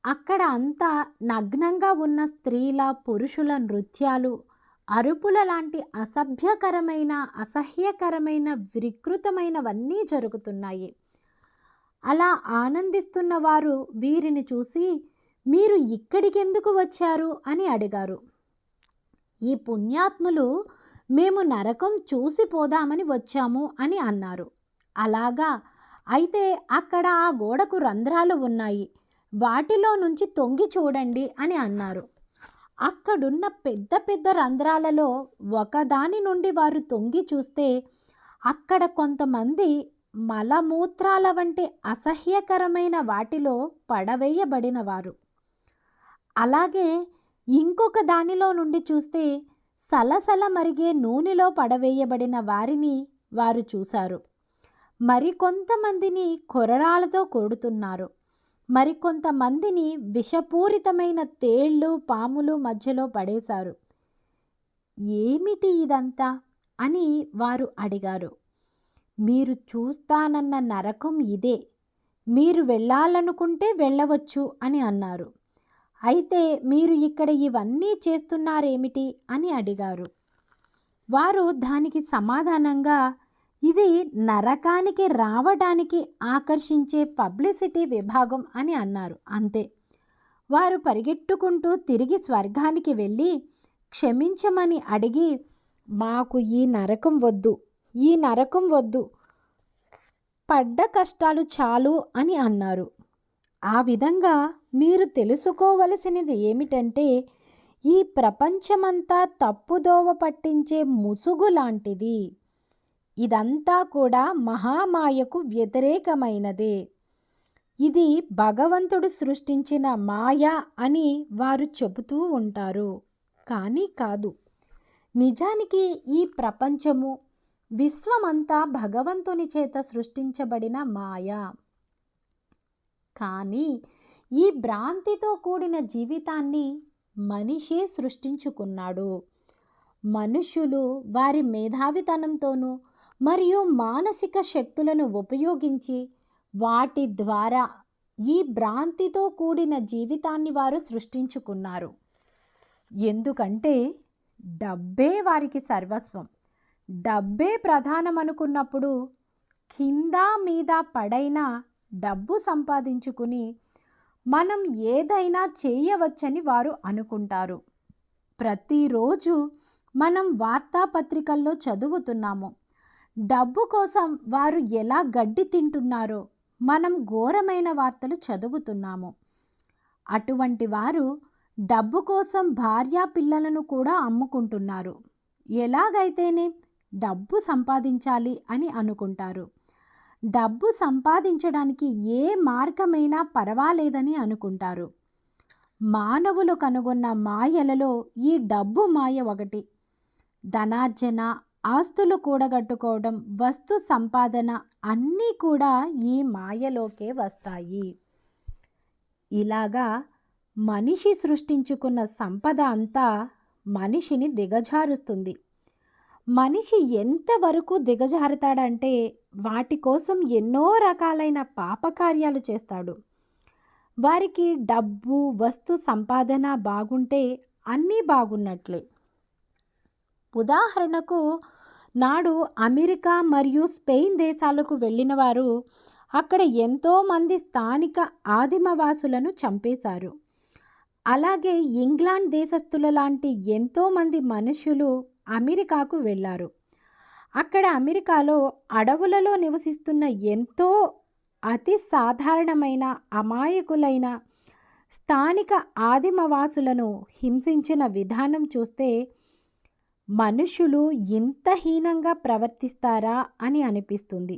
అక్కడ అంతా నగ్నంగా ఉన్న స్త్రీల పురుషుల నృత్యాలు, అరుపుల లాంటి అసభ్యకరమైన అసహ్యకరమైన వికృతమైనవన్నీ జరుగుతున్నాయి. అలా ఆనందిస్తున్న వారు వీరిని చూసి, మీరు ఇక్కడికెందుకు వచ్చారు అని అడిగారు. ఈ పుణ్యాత్ములు మేము నరకం చూసిపోదామని వచ్చాము అని అన్నారు. అలాగా? అయితే అక్కడ ఆ గోడకు రంధ్రాలు ఉన్నాయి, వాటిలో నుంచి తొంగి చూడండి అని అన్నారు. అక్కడున్న పెద్ద పెద్ద రంధ్రాలలో ఒకదాని నుండి వారు తొంగి చూస్తే అక్కడ కొంతమంది మలమూత్రాల వంటి అసహ్యకరమైన వాటిలో పడవేయబడినవారు. అలాగే ఇంకొక దానిలో నుండి చూస్తే సలసల మరిగే నూనెలో పడవేయబడిన వారిని వారు చూశారు. మరికొంతమందిని కొరడాలతో కొడుతున్నారు. మరికొంతమందిని విషపూరితమైన తేళ్ళు పాములు మధ్యలో పడేశారు. ఏమిటి ఇదంతా అని వారు అడిగారు. మీరు చూస్తానన్న నరకం ఇదే, మీరు వెళ్ళాలనుకుంటే వెళ్ళవచ్చు అని అన్నారు. అయితే మీరు ఇక్కడ ఇవన్నీ చేస్తున్నారేమిటి అని అడిగారు. వారు దానికి సమాధానంగా, ఇది నరకానికి రావడానికి ఆకర్షించే పబ్లిసిటీ విభాగం అని అన్నారు. అంతే. వారు పరిగెట్టుకుంటూ తిరిగి స్వర్గానికి వెళ్ళి క్షమించమని అడిగి, మాకు ఈ నరకం వద్దు, ఈ నరకం వద్దు, పడ్డ కష్టాలు చాలు అని అన్నారు. ఆ విధంగా మీరు తెలుసుకోవలసినది ఏమిటంటే, ఈ ప్రపంచమంతా తప్పుదోవ పట్టించే ముసుగు లాంటిది. ఇదంతా కూడా మహామాయకు వ్యతిరేకమైనదే. ఇది భగవంతుడు సృష్టించిన మాయ అని వారు చెబుతూ ఉంటారు. కానీ కాదు. నిజానికి ఈ ప్రపంచము, విశ్వమంతా భగవంతుని చేత సృష్టించబడిన మాయ. కానీ ఈ భ్రాంతితో కూడిన జీవితాన్ని మనిషే సృష్టించుకున్నాడు. మనుష్యులు వారి మేధావితనంతోనూ మరియు మానసిక శక్తులను ఉపయోగించి వాటి ద్వారా ఈ భ్రాంతితో కూడిన జీవితాన్ని వారు సృష్టించుకున్నారు. ఎందుకంటే డబ్బే వారికి సర్వస్వం. డబ్బే ప్రధానం అనుకున్నప్పుడు కింద మీద పడైనా డబ్బు సంపాదించుకుని మనం ఏదైనా చేయవచ్చని వారు అనుకుంటారు. ప్రతిరోజు మనం వార్తాపత్రికల్లో చదువుతున్నాము. డబ్బు కోసం వారు ఎలా గడ్డి తింటున్నారో మనం ఘోరమైన వార్తలు చదువుతున్నాము. అటువంటి వారు డబ్బు కోసం భార్యా పిల్లలను కూడా అమ్ముకుంటున్నారు. ఎలాగైతేనే డబ్బు సంపాదించాలి అని అనుకుంటారు. డబ్బు సంపాదించడానికి ఏ మార్గమైనా పర్వాలేదని అనుకుంటారు. మానవులు కనుగొన్న మాయలలో ఈ డబ్బు మాయ ఒకటి. ధనార్జన, ఆస్తులు కూడగట్టుకోవడం, వస్తు సంపాదన అన్నీ కూడా ఈ మాయలోకే వస్తాయి. ఇలాగా మనిషి సృష్టించుకున్న సంపద అంతా మనిషిని దిగజారుస్తుంది. మనిషి ఎంతవరకు దిగజారుతాడంటే వాటి కోసం ఎన్నో రకాలైన పాపకార్యాలు చేస్తాడు. వారికి డబ్బు, వస్తు సంపాదన బాగుంటే అన్నీ బాగున్నట్లే. ఉదాహరణకు నాడు అమెరికా మరియు స్పెయిన్ దేశాలకు వెళ్ళిన వారు అక్కడ ఎంతోమంది స్థానిక ఆదిమవాసులను చంపేశారు. అలాగే ఇంగ్లాండ్ దేశస్థుల లాంటి ఎంతోమంది మనుషులు అమెరికాకు వెళ్ళారు. అక్కడ అమెరికాలో అడవులలో నివసిస్తున్న ఎంతో అతి సాధారణమైన అమాయకులైన స్థానిక ఆదిమవాసులను హింసించిన విధానం చూస్తే మనుషులు ఇంత హీనంగా ప్రవర్తిస్తారా అని అనిపిస్తుంది.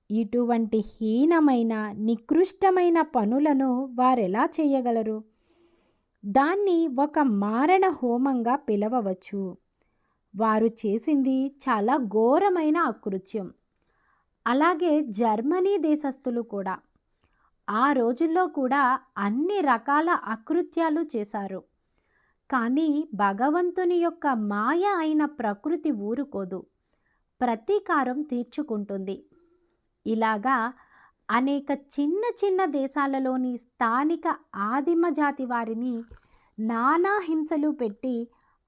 ఇటువంటి హీనమైన, నికృష్టమైన పనులను వారెలా చేయగలరు? దాన్ని ఒక మారణ హోమంగా పిలవవచ్చు. వారు చేసింది చాలా ఘోరమైన అకృత్యం. అలాగే జర్మనీ దేశస్థులు కూడా ఆ రోజుల్లో కూడా అన్ని రకాల అకృత్యాలు చేశారు. కానీ భగవంతుని యొక్క మాయ అయిన ప్రకృతి ఊరుకోదు, ప్రతీకారం తీర్చుకుంటుంది. ఇలాగా అనేక చిన్న చిన్న దేశాలలోని స్థానిక ఆదిమ జాతి వారిని నానా హింసలు పెట్టి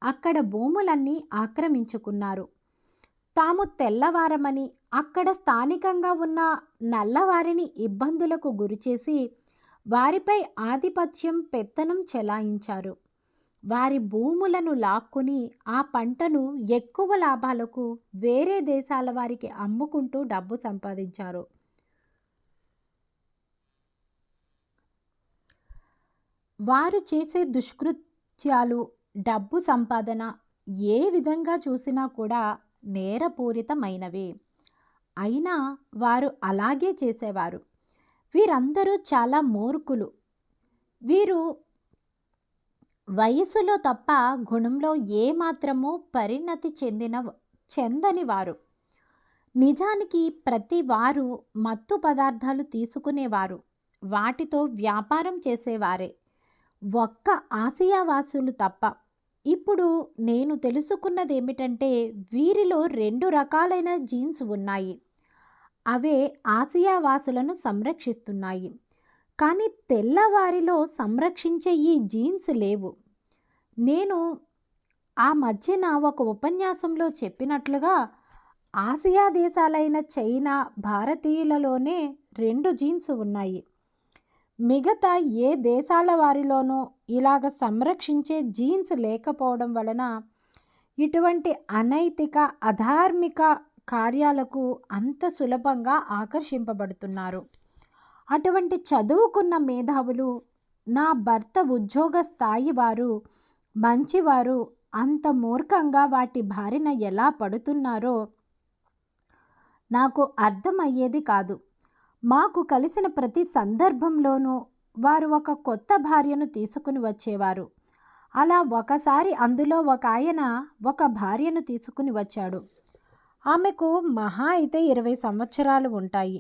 అక్కడ భూములన్నీ ఆక్రమించుకున్నారు. తాము తెల్లవారమని అక్కడ స్థానికంగా ఉన్న నల్లవారిని ఇబ్బందులకు గురిచేసి వారిపై ఆధిపత్యం, పెత్తనం చెలాయించారు. వారి భూములను లాక్కుని ఆ పంటను ఎక్కువ లాభాలకు వేరే దేశాల వారికి అమ్ముకుంటూ డబ్బు సంపాదించారు. వారు చేసే దుష్కృత్యాలు, డబ్బు సంపాదన ఏ విధంగా చూసినా కూడా నేరపూరితమైనవే. అయినా వారు అలాగే చేసేవారు. వీరందరూ చాలా మూర్ఖులు. వీరు వయసులో తప్ప గుణంలో ఏమాత్రమూ పరిణతి చెందని వారు. నిజానికి ప్రతి వారు మత్తు పదార్థాలు తీసుకునేవారు, వాటితో వ్యాపారం చేసేవారే. ఒక్క ఆసియావాసులు తప్ప. ఇప్పుడు నేను తెలుసుకున్నది ఏమిటంటే వీరిలో 2 రకాలైన జీన్స్ ఉన్నాయి. అవే ఆసియావాసులను సంరక్షిస్తున్నాయి. కానీ తెల్లవారిలో సంరక్షించే ఈ జీన్స్ లేవు. నేను ఆ మధ్యన ఒక ఉపన్యాసంలో చెప్పినట్లుగా ఆసియా దేశాలైన చైనా, భారతీయులలోనే 2 జీన్స్ ఉన్నాయి. మిగతా ఏ దేశాల వారిలోనూ ఇలాగ సంరక్షించే జీన్స్ లేకపోవడం వలన ఇటువంటి అనైతిక, అధార్మిక కార్యాలకు అంత సులభంగా ఆకర్షింపబడుతున్నారు. అటువంటి చదువుకున్న మేధావులు, నా భర్త ఉద్యోగ స్థాయి వారు, మంచివారు అంత మూర్ఖంగా వాటి బారిన ఎలా పడుతున్నారో నాకు అర్థమయ్యేది కాదు. మాకు కలిసిన ప్రతి సందర్భంలోనూ వారు ఒక కొత్త భార్యను తీసుకుని వచ్చేవారు. అలా ఒకసారి అందులో ఒక ఆయన ఒక భార్యను తీసుకుని వచ్చాడు. ఆమెకు మహా అయితే 20 సంవత్సరాలు ఉంటాయి.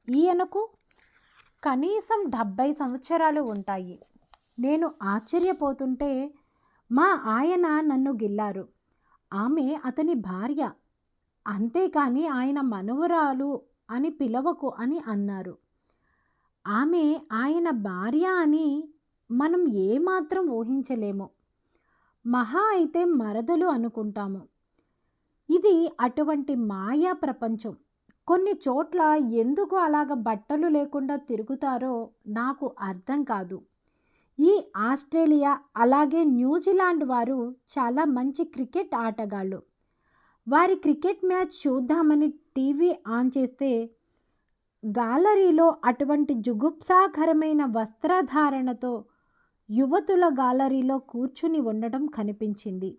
ఈయనకు కనీసం 70 సంవత్సరాలు ఉంటాయి. నేను ఆశ్చర్యపోతుంటే మా ఆయన నన్ను గిల్లారు. ఆమె అతని భార్య, అంతేకాని ఆయన మనవరాలు అని పిలవకు అని అన్నారు. ఆమె ఆయన భార్య అని మనం ఏమాత్రం ఊహించలేము. మహా అయితే మరదలు అనుకుంటాము. ఇది అటువంటి మాయా ప్రపంచం. కొన్ని చోట్ల ఎందుకు అలాగ బట్టలు లేకుండా తిరుగుతారో నాకు అర్థం కాదు. ఈ ఆస్ట్రేలియా అలాగే న్యూజిలాండ్ వారు చాలా మంచి క్రికెట్ ఆటగాళ్ళు. వారి క్రికెట్ మ్యాచ్ చూద్దామని టీవీ ఆన్ చేస్తే గ్యాలరీలో అటువంటి జుగుప్సాకరమైన వస్త్రధారణతో యువతుల గ్యాలరీలో కూర్చుని ఉండడం కనిపించింది.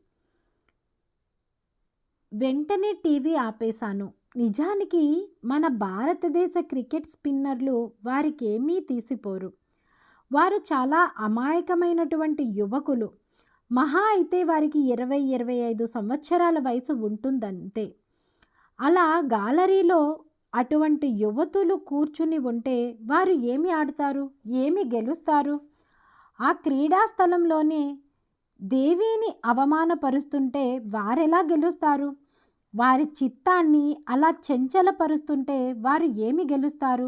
వెంటనే టీవీ ఆపేశాను. నిజానికి మన భారతదేశ క్రికెట్ స్పిన్నర్లు వారికేమీ తీసిపోరు. వారు చాలా అమాయకమైనటువంటి యువకులు. మహా అయితే వారికి 20-25 సంవత్సరాల వయసు ఉంటుందంతే. అలా గ్యాలరీలో అటువంటి యువతులు కూర్చుని ఉంటే వారు ఏమి ఆడతారు, ఏమి గెలుస్తారు? ఆ క్రీడా స్థలంలోనే దేవిని అవమానపరుస్తుంటే వారెలా గెలుస్తారు? వారి చిత్తాన్ని అలా చంచలపరుస్తుంటే వారు ఏమి గెలుస్తారు?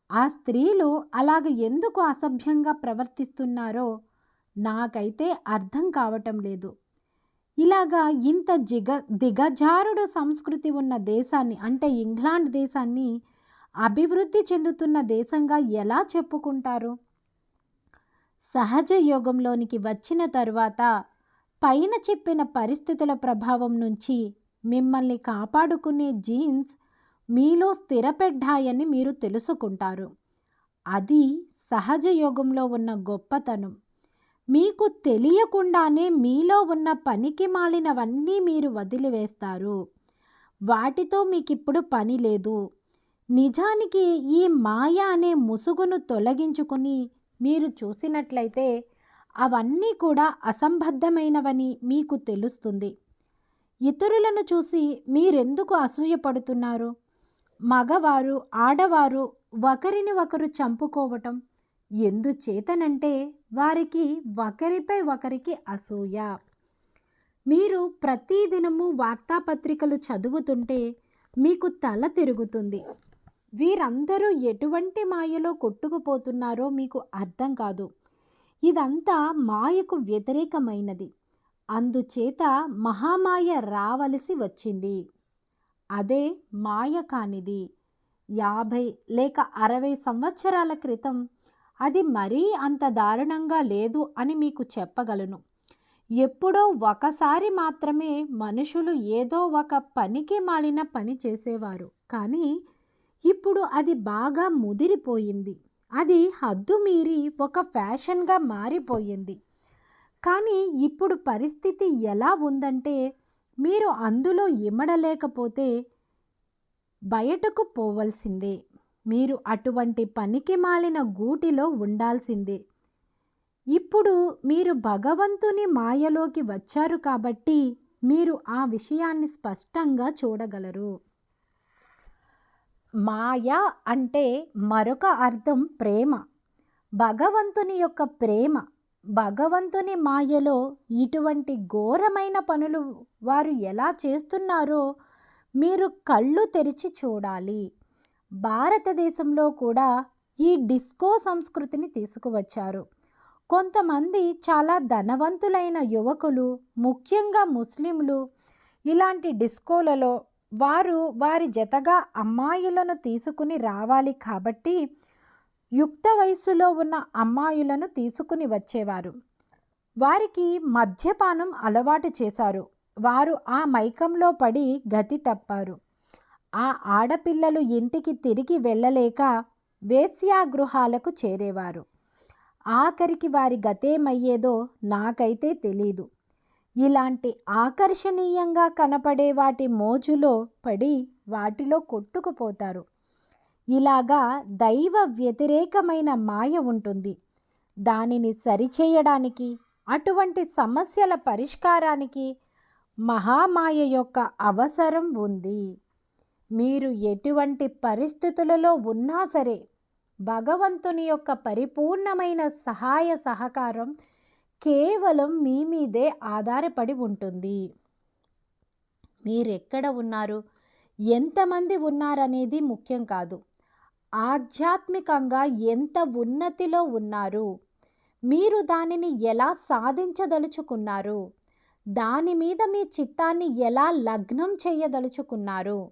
ఆ స్త్రీలు అలాగ ఎందుకు అసభ్యంగా ప్రవర్తిస్తున్నారో నాకైతే అర్థం కావటం లేదు. ఇలాగా ఇంత దిగజారుడు సంస్కృతి ఉన్న దేశాన్ని, అంటే ఇంగ్లాండ్ దేశాన్ని అభివృద్ధి చెందుతున్న దేశంగా ఎలా చెప్పుకుంటారు? సహజ యోగంలోనికి వచ్చిన తరువాత పైన చెప్పిన పరిస్థితుల ప్రభావం నుంచి మిమ్మల్ని కాపాడుకునే జీన్స్ మీలో స్థిరపడ్డాయని మీరు తెలుసుకుంటారు. అది సహజ యోగంలో ఉన్న గొప్పతనం. మీకు తెలియకుండానే మీలో ఉన్న పనికి మాలినవన్నీ మీరు వదిలివేస్తారు. వాటితో మీకిప్పుడు పని లేదు. నిజానికి ఈ మాయ అనే ముసుగును తొలగించుకుని మీరు చూసినట్లయితే అవన్నీ కూడా అసంబద్ధమైనవని మీకు తెలుస్తుంది. ఇతరులను చూసి మీరెందుకు అసూయపడుతున్నారు? మగవారు, ఆడవారు ఒకరిని ఒకరు చంపుకోవటం ఎందుచేతనంటే వారికి ఒకరిపై ఒకరికి అసూయ. మీరు ప్రతిదినము వార్తాపత్రికలు చదువుతుంటే మీకు తల తిరుగుతుంది. వీరందరూ ఎటువంటి మాయలో కొట్టుకుపోతున్నారో మీకు అర్థం కాదు. ఇదంతా మాయకు వ్యతిరేకమైనది. అందుచేత మహామాయ రావలసి వచ్చింది. అదే మాయ కానిది. 50 లేక 60 సంవత్సరాల క్రితం అది మరీ అంత దారుణంగా లేదు అని మీకు చెప్పగలను. ఎప్పుడో ఒకసారి మాత్రమే మనుషులు ఏదో ఒక పనికి మాలిన పని చేసేవారు. కానీ ఇప్పుడు అది బాగా ముదిరిపోయింది. అది హద్దు మీరి ఒక ఫ్యాషన్గా మారిపోయింది. కానీ ఇప్పుడు పరిస్థితి ఎలా ఉందంటే మీరు అందులో ఇమడలేకపోతే బయటకు పోవలసిందే. మీరు అటువంటి పనికి మాలిన గూటిలో ఉండాల్సిందే. ఇప్పుడు మీరు భగవంతుని మాయలోకి వచ్చారు కాబట్టి మీరు ఆ విషయాన్ని స్పష్టంగా చూడగలరు. మాయ అంటే మరొక అర్థం ప్రేమ. భగవంతుని యొక్క ప్రేమ. భగవంతుని మాయలో ఇటువంటి ఘోరమైన పనులు వారు ఎలా చేస్తున్నారో మీరు కళ్ళు తెరిచి చూడాలి. భారతదేశంలో కూడా ఈ డిస్కో సంస్కృతిని తీసుకువచ్చారు. కొంతమంది చాలా ధనవంతులైన యువకులు, ముఖ్యంగా ముస్లింలు, ఇలాంటి డిస్కోలలో వారు వారి జతగా అమ్మాయిలను తీసుకుని రావాలి కాబట్టి యుక్త వయస్సులో ఉన్న అమ్మాయిలను తీసుకుని వచ్చేవారు. వారికి మద్యపానం అలవాటు చేశారు. వారు ఆ మైకంలో పడి గతి తప్పారు. ఆ ఆడపిల్లలు ఇంటికి తిరిగి వెళ్ళలేక వేశ్యాగృహాలకు చేరేవారు. ఆఖరికి వారి గతేమయ్యేదో నాకైతే తెలీదు. ఇలాంటి ఆకర్షణీయంగా కనపడే వాటి మోజులో పడి వాటిలో కొట్టుకుపోతారు. ఇలాగా దైవ వ్యతిరేకమైన మాయ ఉంటుంది. దానిని సరిచేయడానికి, అటువంటి సమస్యల పరిష్కారానికి మహామాయ యొక్క అవసరం ఉంది. మీరు ఎటువంటి పరిస్థితులలో ఉన్నా సరే భగవంతుని యొక్క పరిపూర్ణమైన సహాయ సహకారం కేవలం మీ మీదే ఆధారపడి ఉంటుంది. మీరెక్కడ ఉన్నారు, ఎంతమంది ఉన్నారనేది ముఖ్యం కాదు. ఆధ్యాత్మికంగా ఎంత ఉన్నతిలో ఉన్నారు, మీరు దానిని ఎలా సాధించదలుచుకున్నారు, దాని మీద మీ చిత్తాన్ని ఎలా లగ్నం చేయదలుచుకున్నారు,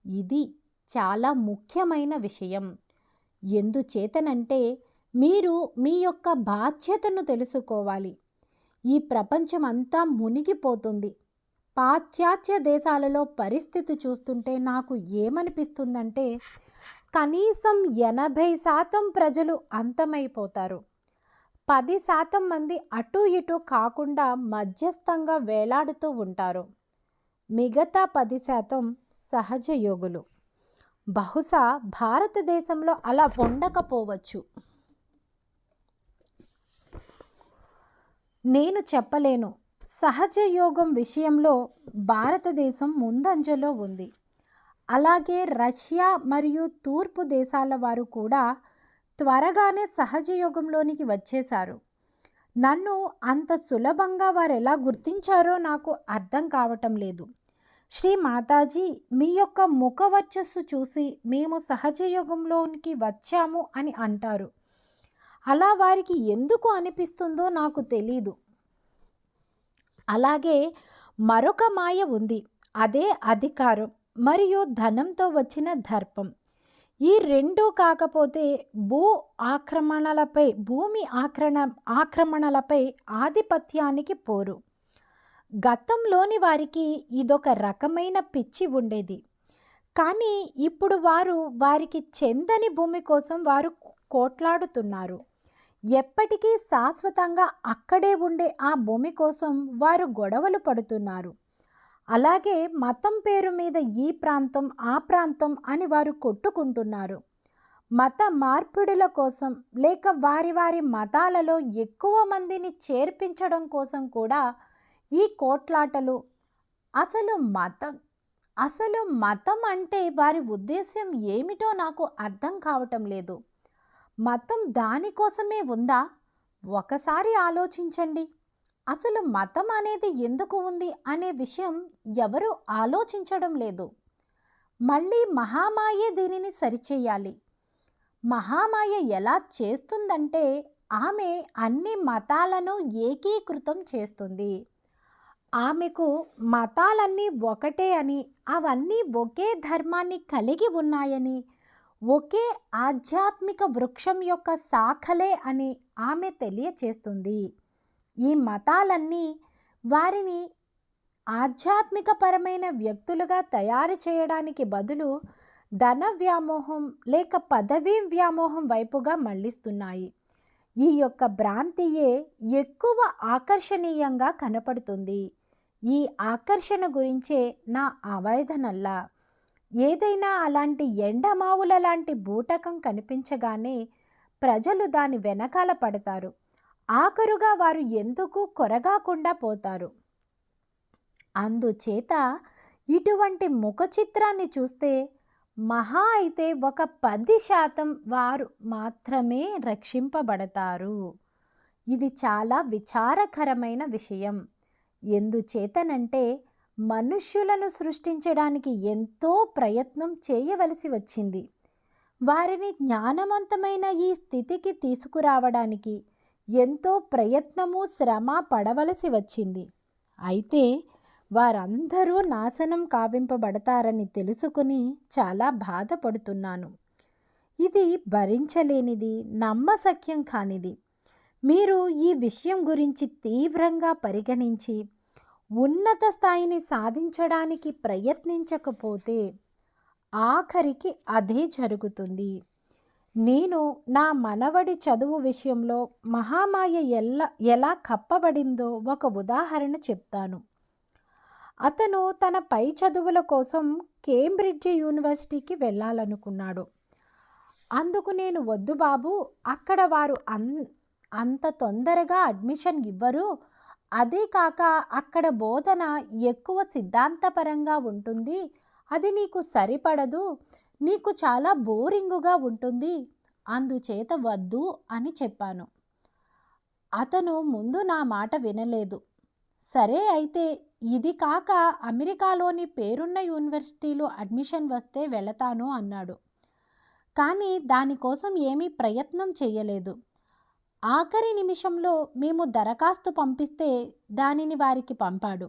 ఇది చాలా ముఖ్యమైన విషయం. ఎందుచేతనంటే మీరు మీ యొక్క బాధ్యతను తెలుసుకోవాలి. ఈ ప్రపంచం అంతా మునిగిపోతుంది. పాశ్చాత్య దేశాలలో పరిస్థితి చూస్తుంటే నాకు ఏమనిపిస్తుందంటే కనీసం 80% ప్రజలు అంతమైపోతారు. 10% మంది అటు ఇటు కాకుండా మధ్యస్థంగా వేలాడుతూ ఉంటారు. మిగతా 10% సహజ యోగులు. బహుశా భారతదేశంలో అలా ఉండకపోవచ్చు. నేను చెప్పలేను. సహజ యోగం విషయంలో భారతదేశం ముందంజలో ఉంది. అలాగే రష్యా మరియు తూర్పు దేశాల వారు కూడా త్వరగానే సహజ యోగంలోనికి వచ్చేశారు. నన్ను అంత సులభంగా వారు ఎలా గుర్తించారో నాకు అర్థం కావటం లేదు. శ్రీ మాతాజీ, మీ యొక్క ముఖ వర్చస్సు చూసి మేము సహజ యోగంలోనికి వచ్చాము అని అంటారు. అలా వారికి ఎందుకు అనిపిస్తుందో నాకు తెలీదు. అలాగే మరొక మాయ ఉంది. అదే అధికారం మరియు ధనంతో వచ్చిన దర్పం. ఈ రెండూ కాకపోతే భూమి ఆక్రమణలపై ఆధిపత్యానికి పోరు. గతంలోని వారికి ఇదొక రకమైన పిచ్చి ఉండేది. కానీ ఇప్పుడు వారికి చెందని భూమి కోసం వారు కోట్లాడుతున్నారు. ఎప్పటికీ శాశ్వతంగా అక్కడే ఉండే ఆ భూమి కోసం వారు గొడవలు పడుతున్నారు. అలాగే మతం పేరు మీద ఈ ప్రాంతం ఆ ప్రాంతం అని వారు కొట్టుకుంటున్నారు. మత మార్పిడుల కోసం లేక వారి మతాలలో ఎక్కువ మందిని చేర్పించడం కోసం కూడా ఈ కోట్లాటలు. అసలు మతం అంటే వారి ఉద్దేశ్యం ఏమిటో నాకు అర్థం కావటం లేదు. మతం దానికోసమే ఉందా? ఒకసారి ఆలోచించండి. అసలు మతం అనేది ఎందుకు ఉంది అనే విషయం ఎవరు ఆలోచించడం లేదు. మళ్ళీ మహామాయే దీనిని సరిచేయాలి. మహామాయ ఎలా చేస్తుందంటే ఆమె అన్ని మతాలను ఏకీకృతం చేస్తుంది. ఆమెకు మతాలన్నీ ఒకటే అని, అవన్నీ ఒకే ధర్మాన్ని కలిగి ఉన్నాయని, ఒకే ఆధ్యాత్మిక వృక్షం యొక్క శాఖలే అని ఆమె తెలియచేస్తుంది. ఈ మతాలన్నీ వారిని ఆధ్యాత్మికపరమైన వ్యక్తులుగా తయారు చేయడానికి బదులు ధన వ్యామోహం లేక పదవీ వ్యామోహం వైపుగా మళ్లిస్తున్నాయి. ఈ యొక్క భ్రాంతియే ఎక్కువ ఆకర్షణీయంగా కనపడుతుంది. ఈ ఆకర్షణ గురించే నా ఆవేదనల్లా. ఏదైనా అలాంటి ఎండమావుల లాంటి బూటకం కనిపించగానే ప్రజలు దాని వెనకాల పడతారు. ఆఖరుగా వారు ఎందుకు కొరగాకుండా పోతారు. అందుచేత ఇటువంటి ముఖ చిత్రాన్ని చూస్తే మహా అయితే ఒక 10% వారు మాత్రమే రక్షింపబడతారు. ఇది చాలా విచారకరమైన విషయం. ఎందుచేతనంటే మనుష్యులను సృష్టించడానికి ఎంతో ప్రయత్నం చేయవలసి వచ్చింది. వారిని జ్ఞానవంతమైన ఈ స్థితికి తీసుకురావడానికి ఎంతో ప్రయత్నము శ్రమ పడవలసి వచ్చింది. అయితే వారందరూ నాశనం కావింపబడతారని తెలుసుకుని చాలా బాధపడుతున్నాను. ఇది భరించలేనిది, నమ్మశక్యం కానిది. మీరు ఈ విషయం గురించి తీవ్రంగా పరిగణించి ఉన్నత స్థాయిని సాధించడానికి ప్రయత్నించకపోతే ఆఖరికి అదే జరుగుతుంది. నేను నా మనవడి చదువు విషయంలో మహామాయ ఎలా కప్పబడిందో ఒక ఉదాహరణ చెప్తాను. అతను తన పై చదువుల కోసం కేంబ్రిడ్జ్ యూనివర్సిటీకి వెళ్ళాలనుకున్నాడు. అందుకు నేను, వద్దు బాబు, అక్కడ వారు అంత తొందరగా అడ్మిషన్ ఇవ్వరు. అదే కాక అక్కడ బోధన ఎక్కువ సిద్ధాంతపరంగా ఉంటుంది. అది నీకు సరిపడదు, నీకు చాలా బోరింగుగా ఉంటుంది. అందుచేత వద్దు అని చెప్పాను. అతను ముందు నా మాట వినలేదు. సరే అయితే ఇది కాక అమెరికాలోని పేరున్న యూనివర్సిటీలో అడ్మిషన్ వస్తే వెళతాను అన్నాడు. కానీ దానికోసం ఏమీ ప్రయత్నం చేయలేదు. ఆఖరి నిమిషంలో మేము దరఖాస్తు పంపిస్తే దానిని వారికి పంపాడు.